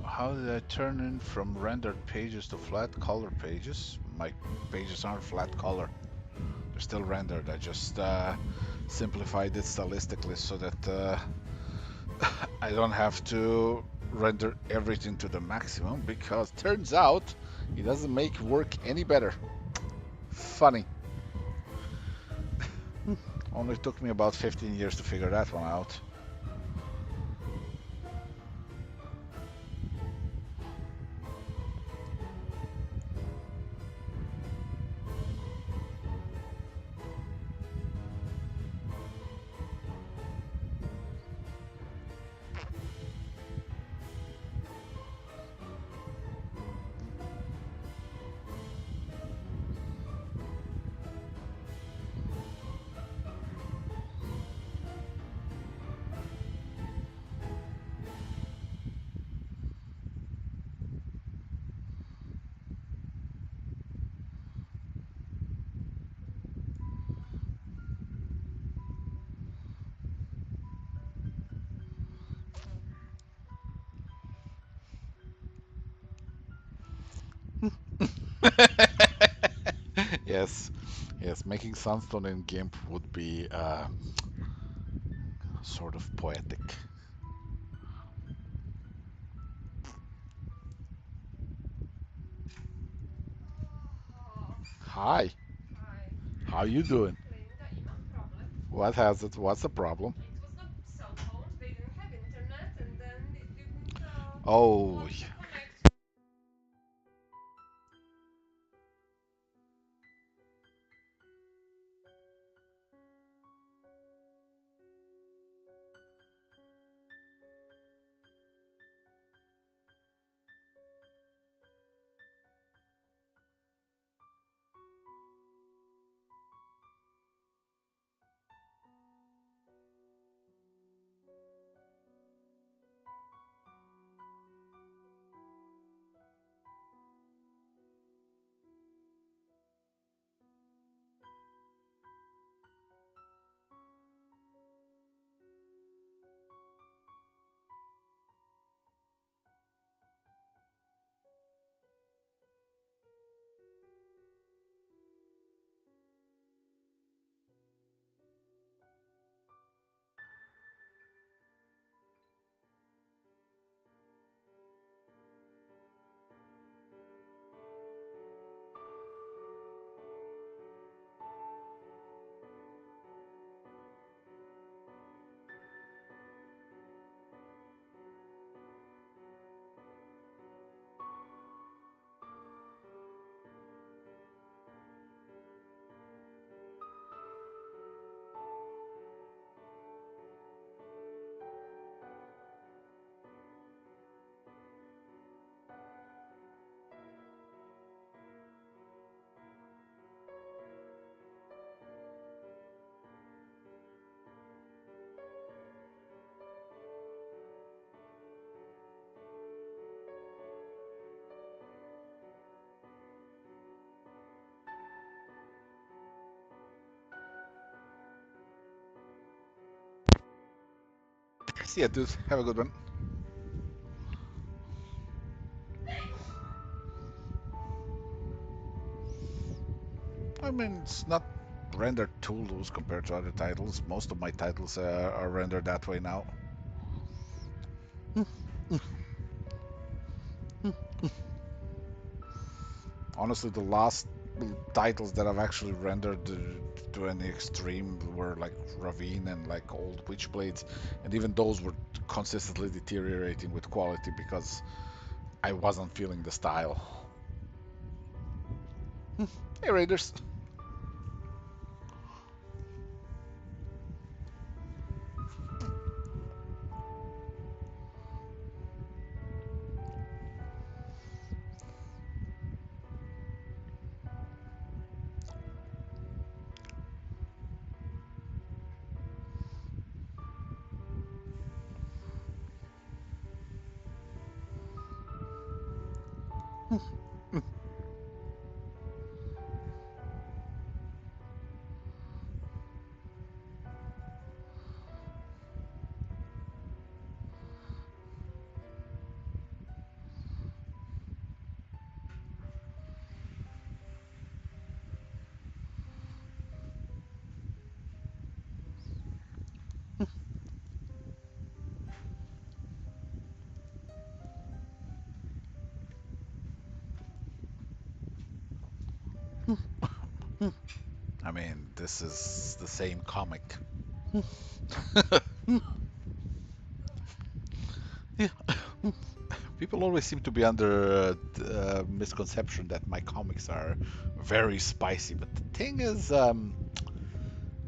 A: How did I turn in from rendered pages to flat color pages? My pages aren't flat color. They're still rendered. I just simplified it stylistically so that I don't have to render everything to the maximum because turns out it doesn't make work any better. Funny. Only took me about 15 years to figure that one out. Yes, yes, making Sunstone in GIMP would be sort of poetic. Hi, how you doing? What has it? What's the problem? Oh, see ya, dude. Have a good one. I mean, it's not rendered too loose compared to other titles. Most of my titles are rendered that way now. Honestly, the last titles that I've actually rendered to any extreme were like Ravine and like old Witchblades, and even those were consistently deteriorating with quality because I wasn't feeling the style. Hey, Raiders. I mean, this is the same comic. Yeah. People always seem to be under misconception that my comics are very spicy, but the thing is,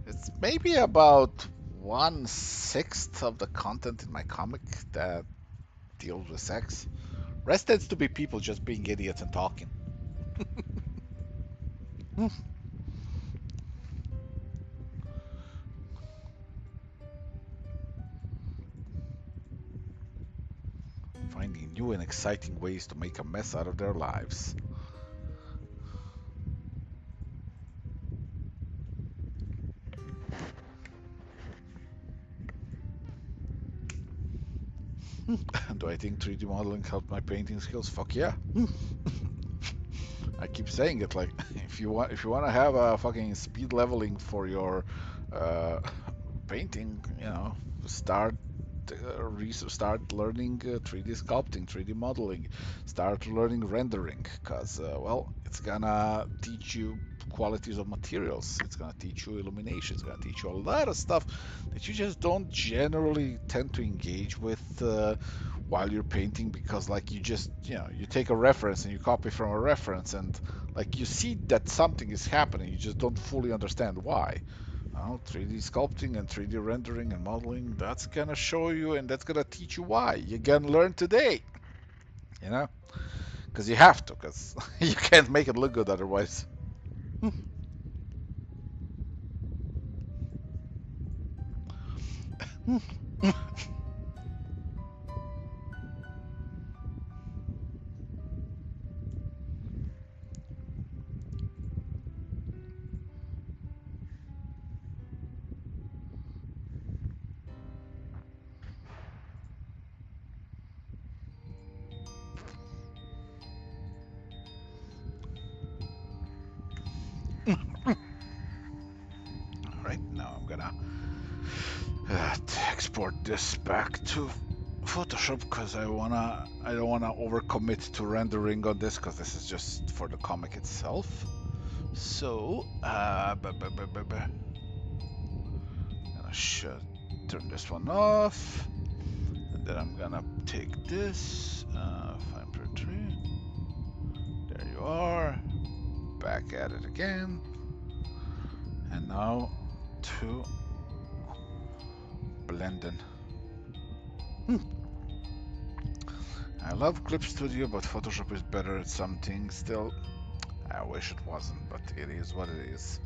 A: it's maybe about 1/6 of the content in my comic that deals with sex. Rest tends to be people just being idiots and talking. Finding new and exciting ways to make a mess out of their lives. Do I think 3D modeling helped my painting skills? Fuck yeah. I keep saying it like if you want to have a fucking speed leveling for your uh, painting, start start learning 3D sculpting, 3D modeling, start learning rendering, because well, it's gonna teach you qualities of materials, it's gonna teach you illumination, it's gonna teach you a lot of stuff that you just don't generally tend to engage with while you're painting, because like you take a reference and you copy from a reference, and like you see that something is happening, you just don't fully understand why. 3D sculpting and 3D rendering and modeling, that's gonna show you and that's gonna teach you why. You can learn today, you know, because you have to, because you can't make it look good otherwise. All right, now I'm gonna export this back to Photoshop, because I don't wanna overcommit to rendering on this, because this is just for the comic itself. So, gonna turn this one off, and then I'm gonna take this, fine print 3. There you are. Back at it again, and now to blending. I love Clip Studio, but Photoshop is better at some things still. I wish it wasn't, but it is what it is.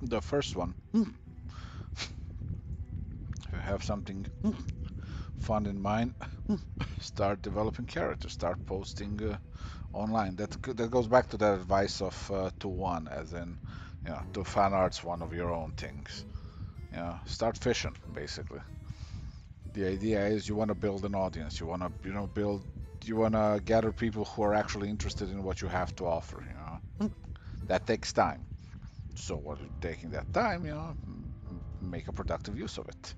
A: The first one. If you have something fun in mind, start developing characters, start posting online. That goes back to that advice of 2-1, as in, do fan arts one of your own things. Start fishing, basically. The idea is you want to build an audience. You want to, you want to gather people who are actually interested in what you have to offer. That takes time. So what taking that time, make a productive use of it.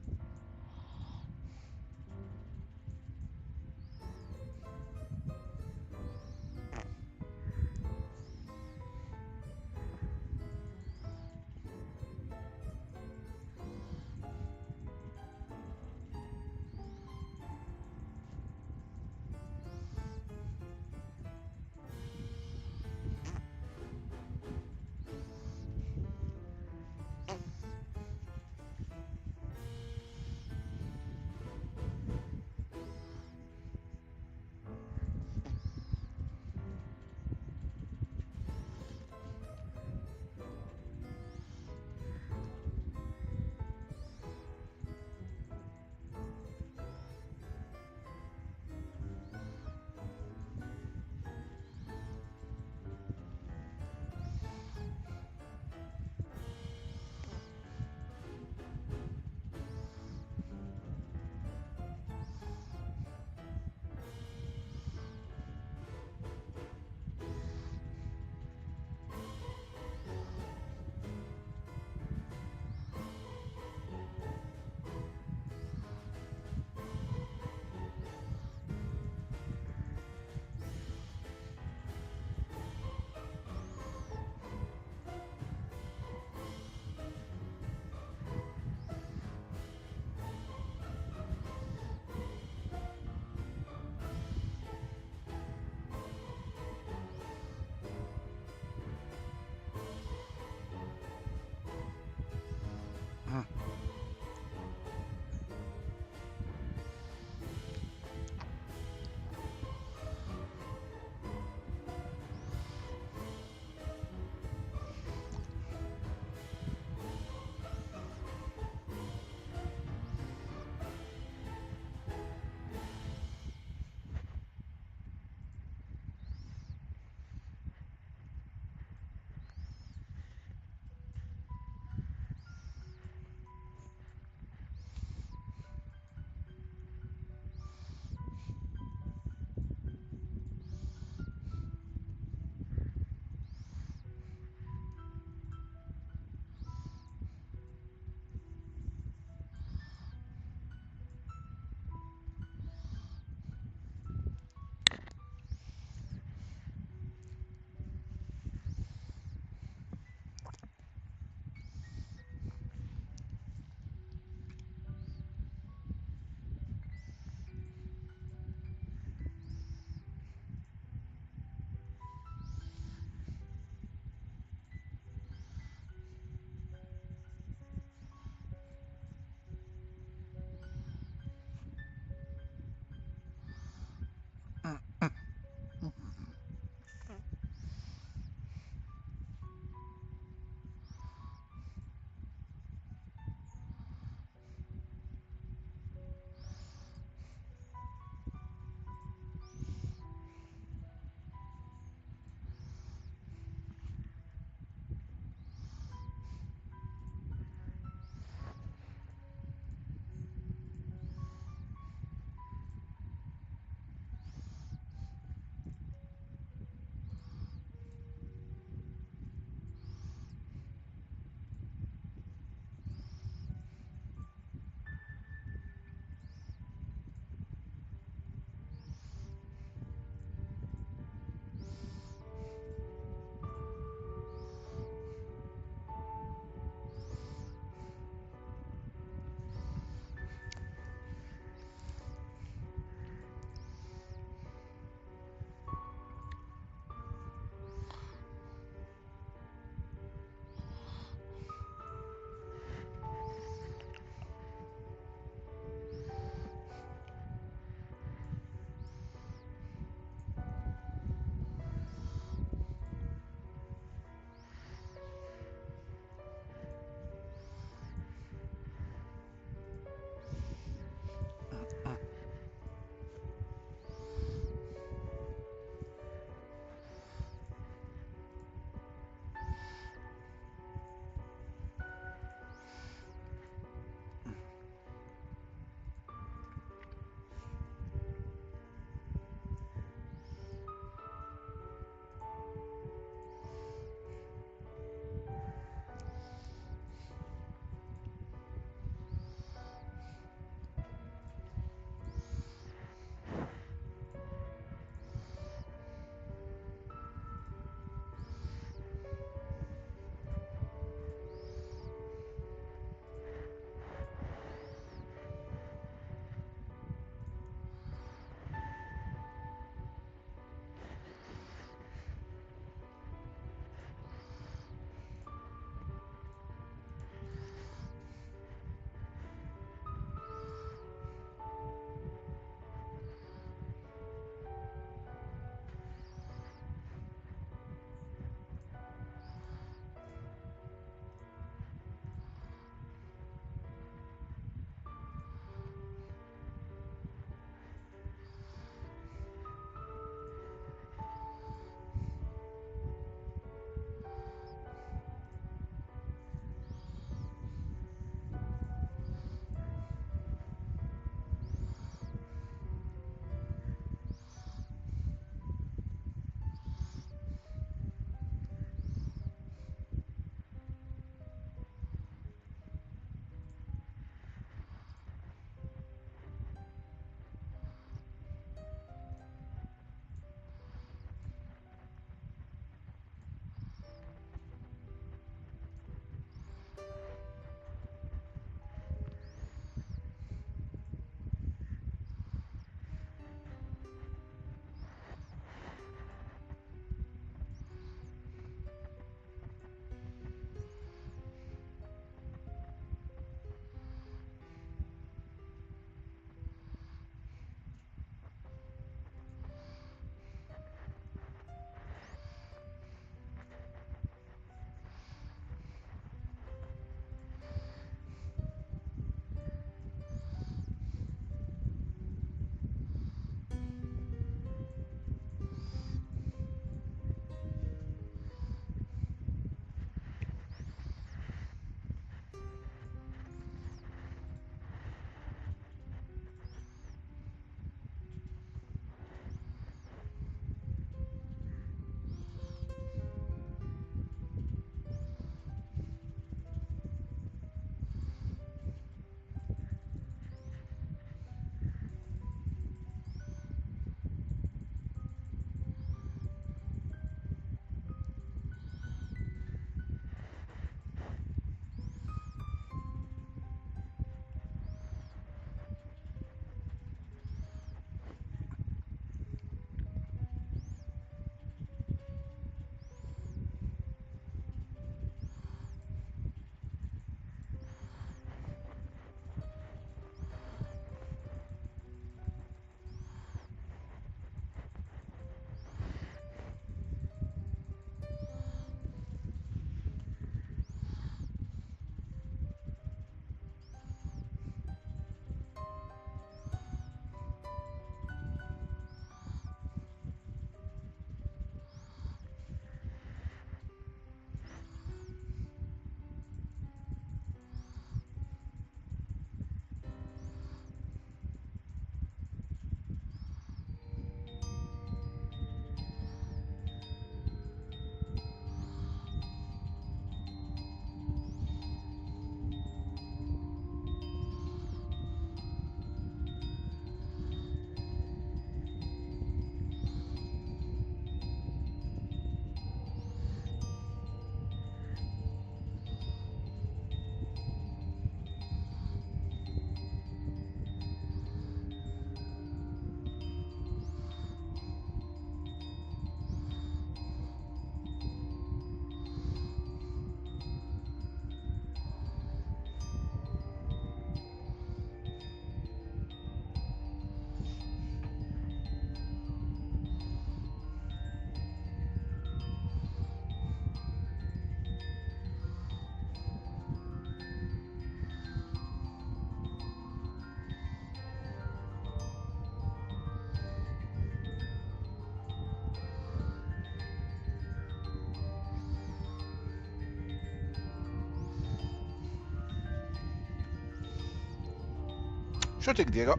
A: Sure thing, Diego.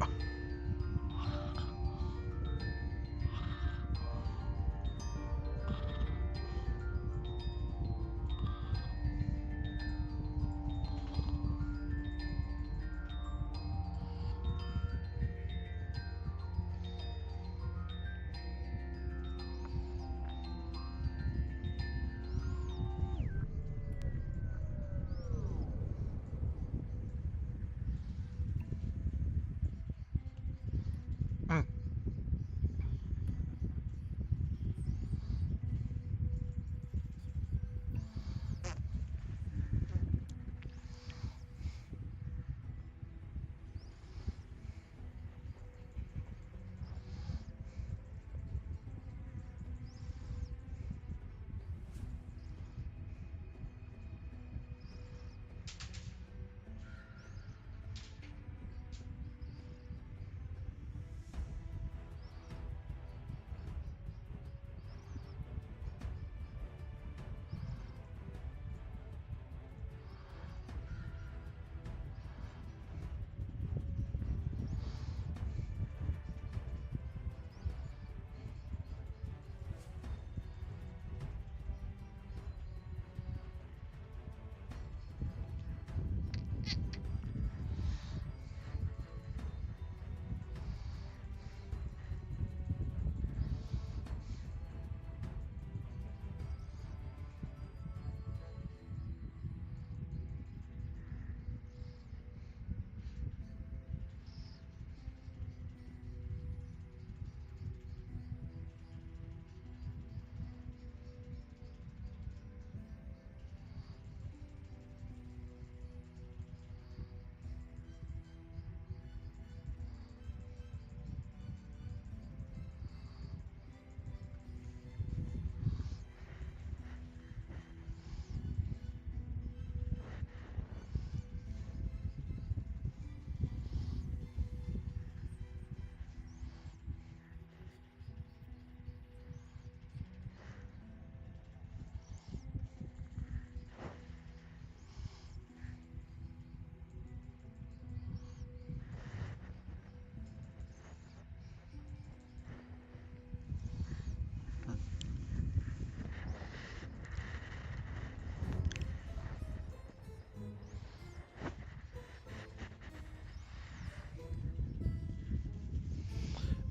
A: Mm.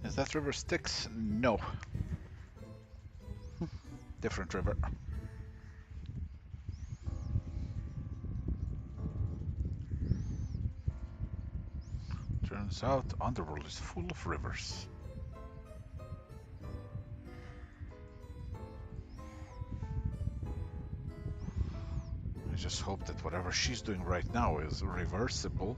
A: Is that river Styx? No. Different river. Turns out Underworld is full of rivers. I just hope that whatever she's doing right now is reversible.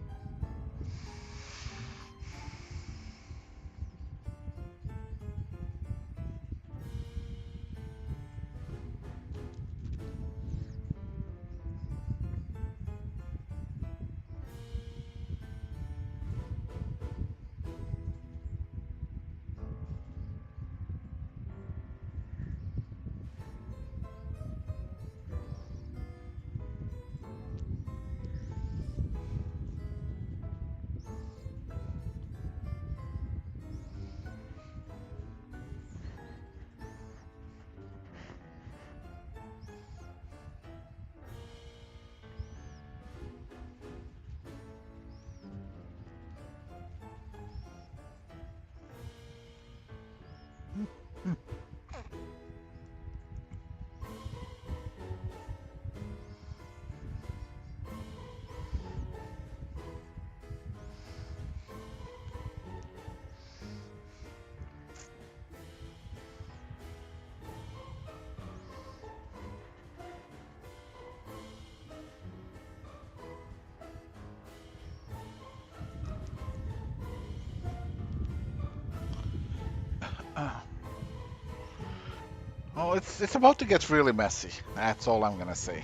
A: Oh, it's about to get really messy. That's all I'm gonna say.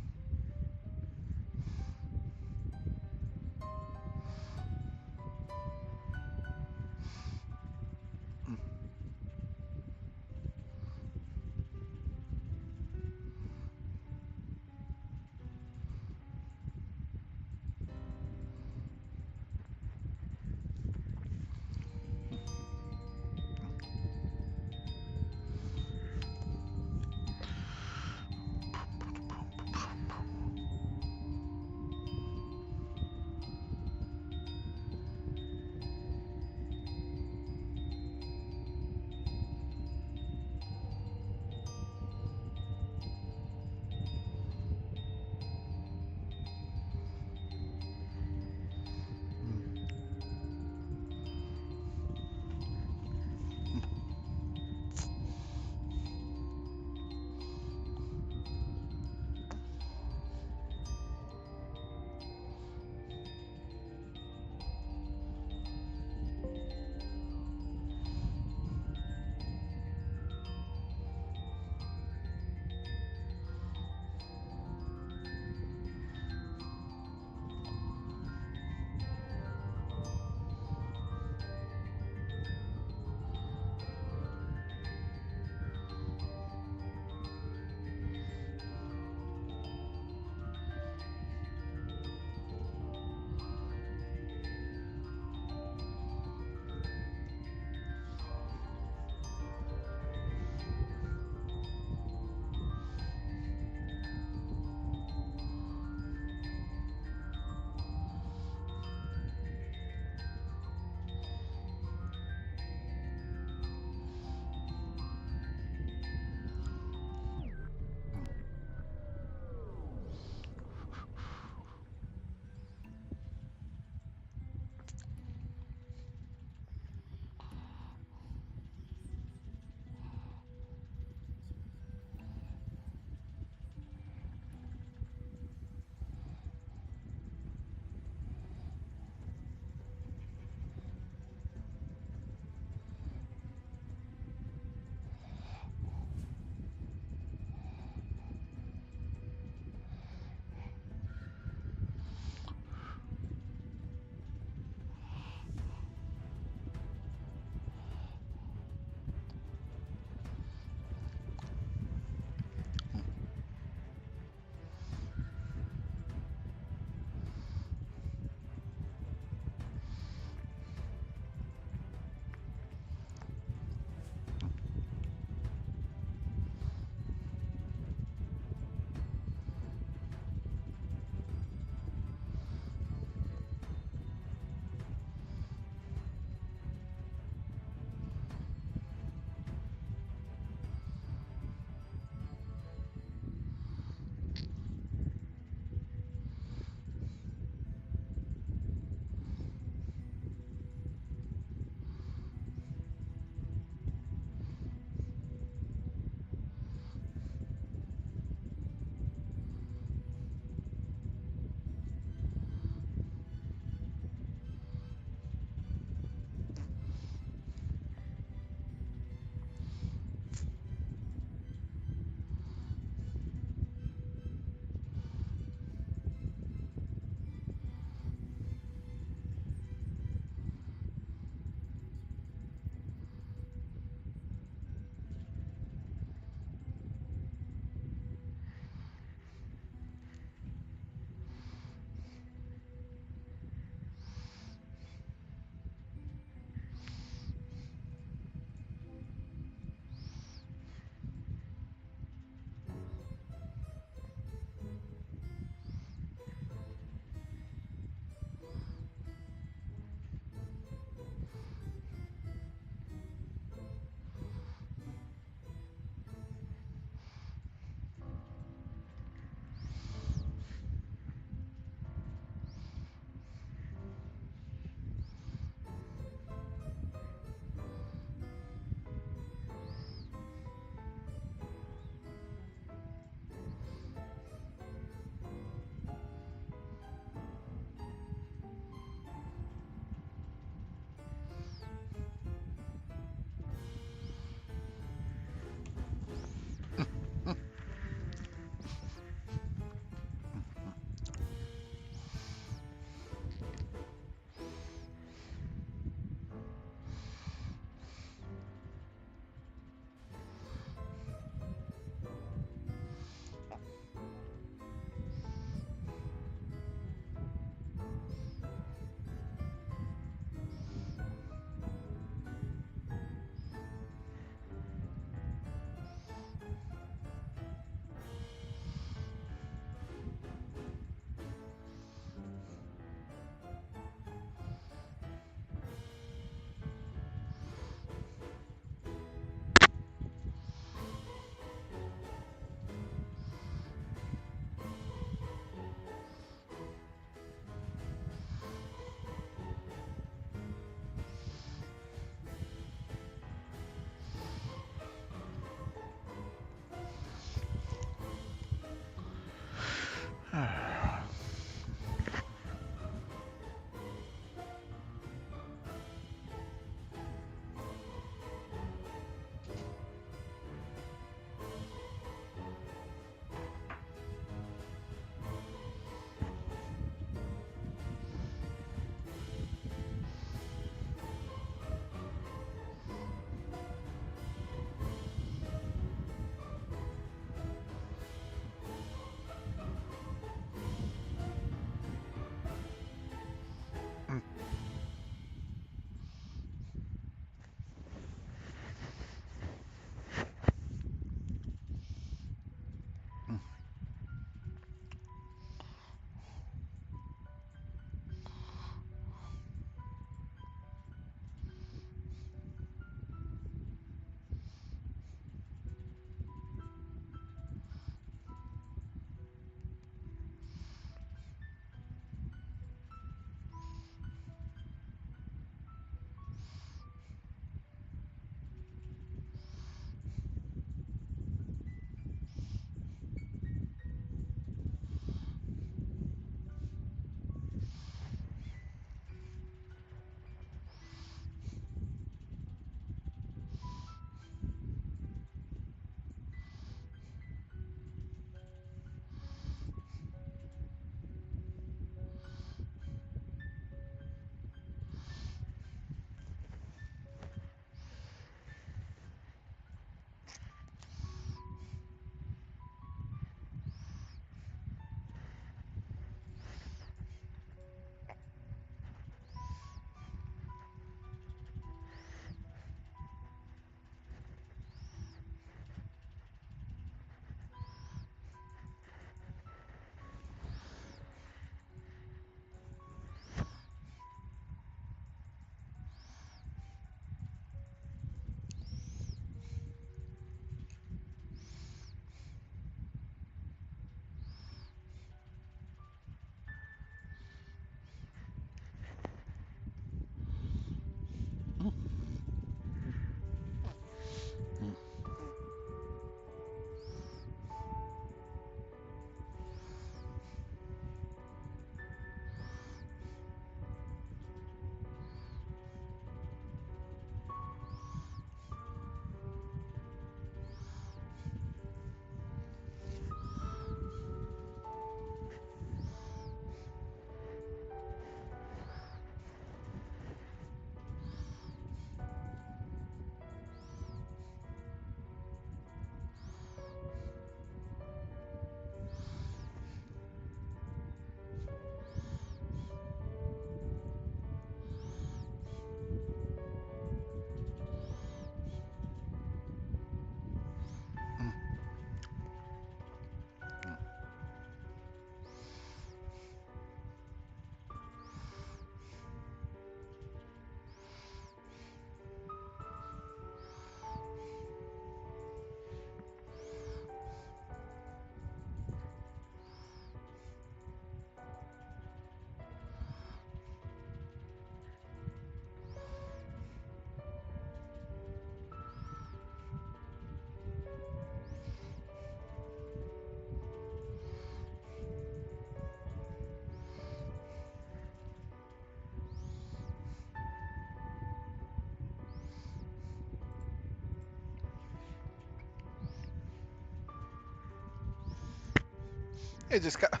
A: It just got.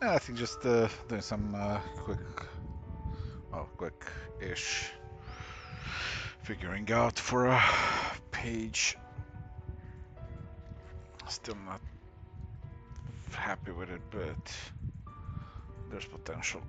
A: I think just doing some quick-ish figuring out for a page. Still not happy with it, but there's potential.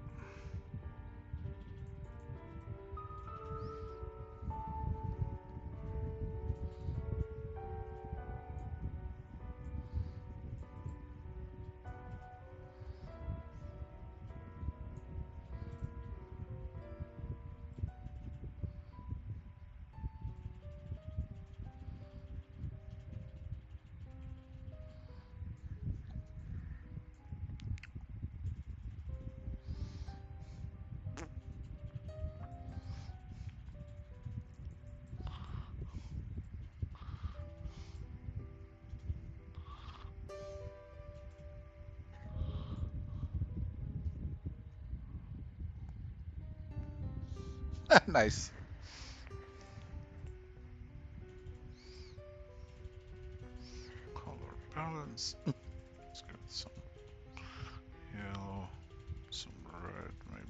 A: Nice. Color balance. Let's get some yellow, some red maybe.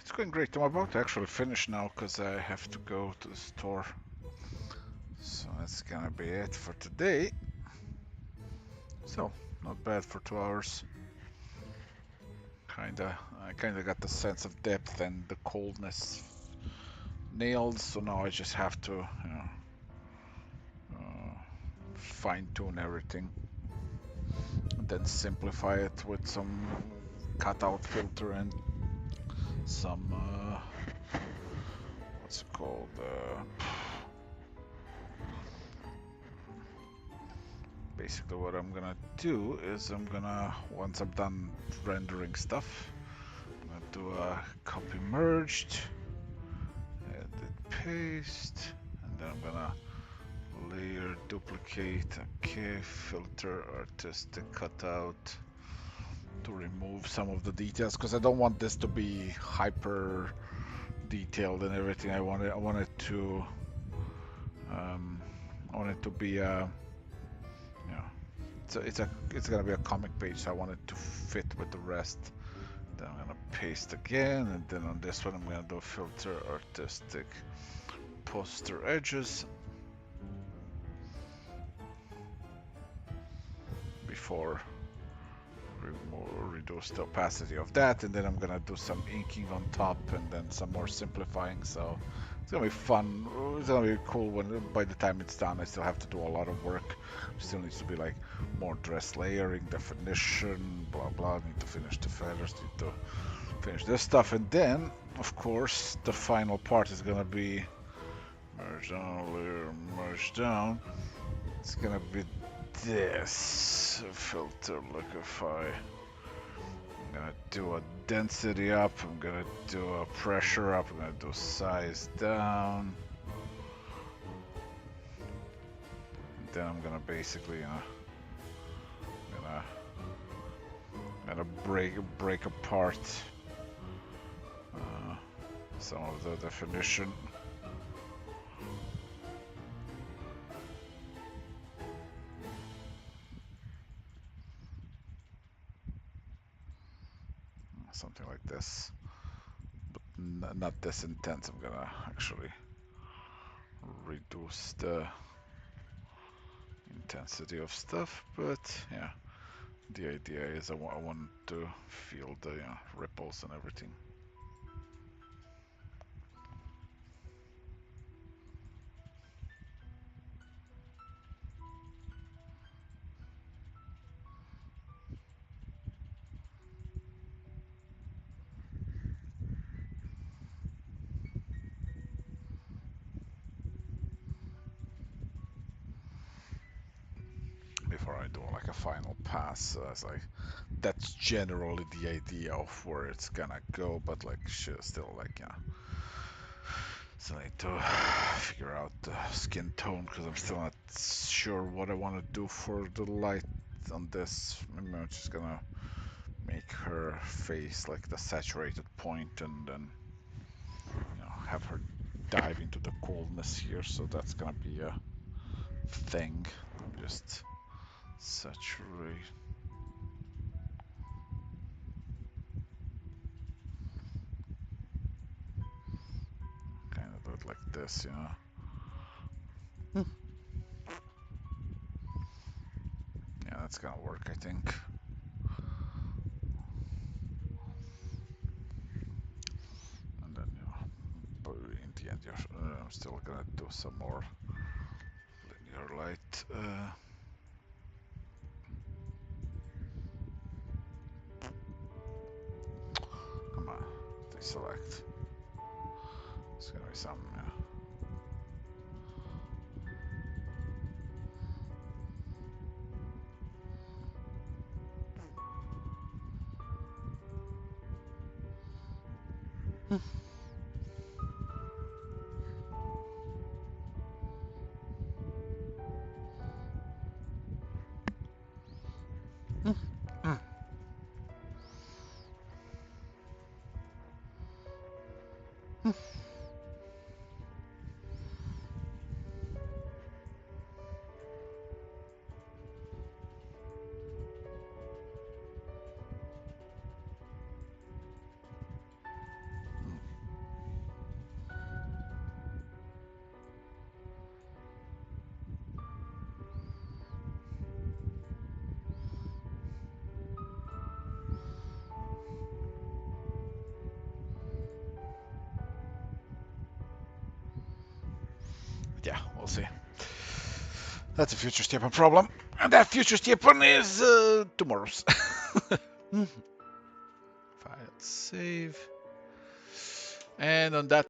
A: It's going great. I'm about to actually finish now because I have to go to the store. So that's gonna be it for today. So, not bad for 2 hours. I kinda got the sense of depth and the coldness nailed, so now I just have to, fine tune everything. And then simplify it with some cutout filter and some, what's it called? Basically what I'm gonna do is once I'm done rendering stuff, I'm gonna do a copy merged, edit paste, and then I'm gonna layer duplicate, okay, filter artistic cutout to remove some of the details because I don't want this to be hyper detailed and everything. I want it to be it's gonna be a comic page, so I want it to fit with the rest. Then I'm gonna paste again, and then on this one I'm gonna do filter artistic poster edges before reduce the opacity of that, and then I'm gonna do some inking on top and then some more simplifying. So it's gonna be fun. It's gonna be cool when by the time it's done. I still have to do a lot of work. Still needs to be like more dress layering, definition, blah blah. Need to finish the feathers. Need to finish this stuff, and then of course the final part is gonna be merge down, layer, merge down. It's gonna be this filter liquify. I'm gonna do a density up, I'm gonna do a pressure up, I'm gonna do size down. And then I'm gonna basically, gonna break apart some of the definition. Something like this, but not this intense. I'm gonna actually reduce the intensity of stuff, but yeah, the idea is I want to feel the ripples and everything. Before I do like a final pass, as that's generally the idea of where it's gonna go, but like still like still need to figure out the skin tone because I'm still not sure what I want to do for the light on this. Maybe I'm just gonna make her face like the saturated point and then have her dive into the coldness here, so that's gonna be a thing. Just saturate. Kind of do it like this, Yeah, that's gonna work, I think. And then, but in the end, I'm still gonna do some more linear light. Come on, deselect. It's gonna be some, Yeah, we'll see. That's a future Stepan problem. And that future Stepan is tomorrow's. File save. And on that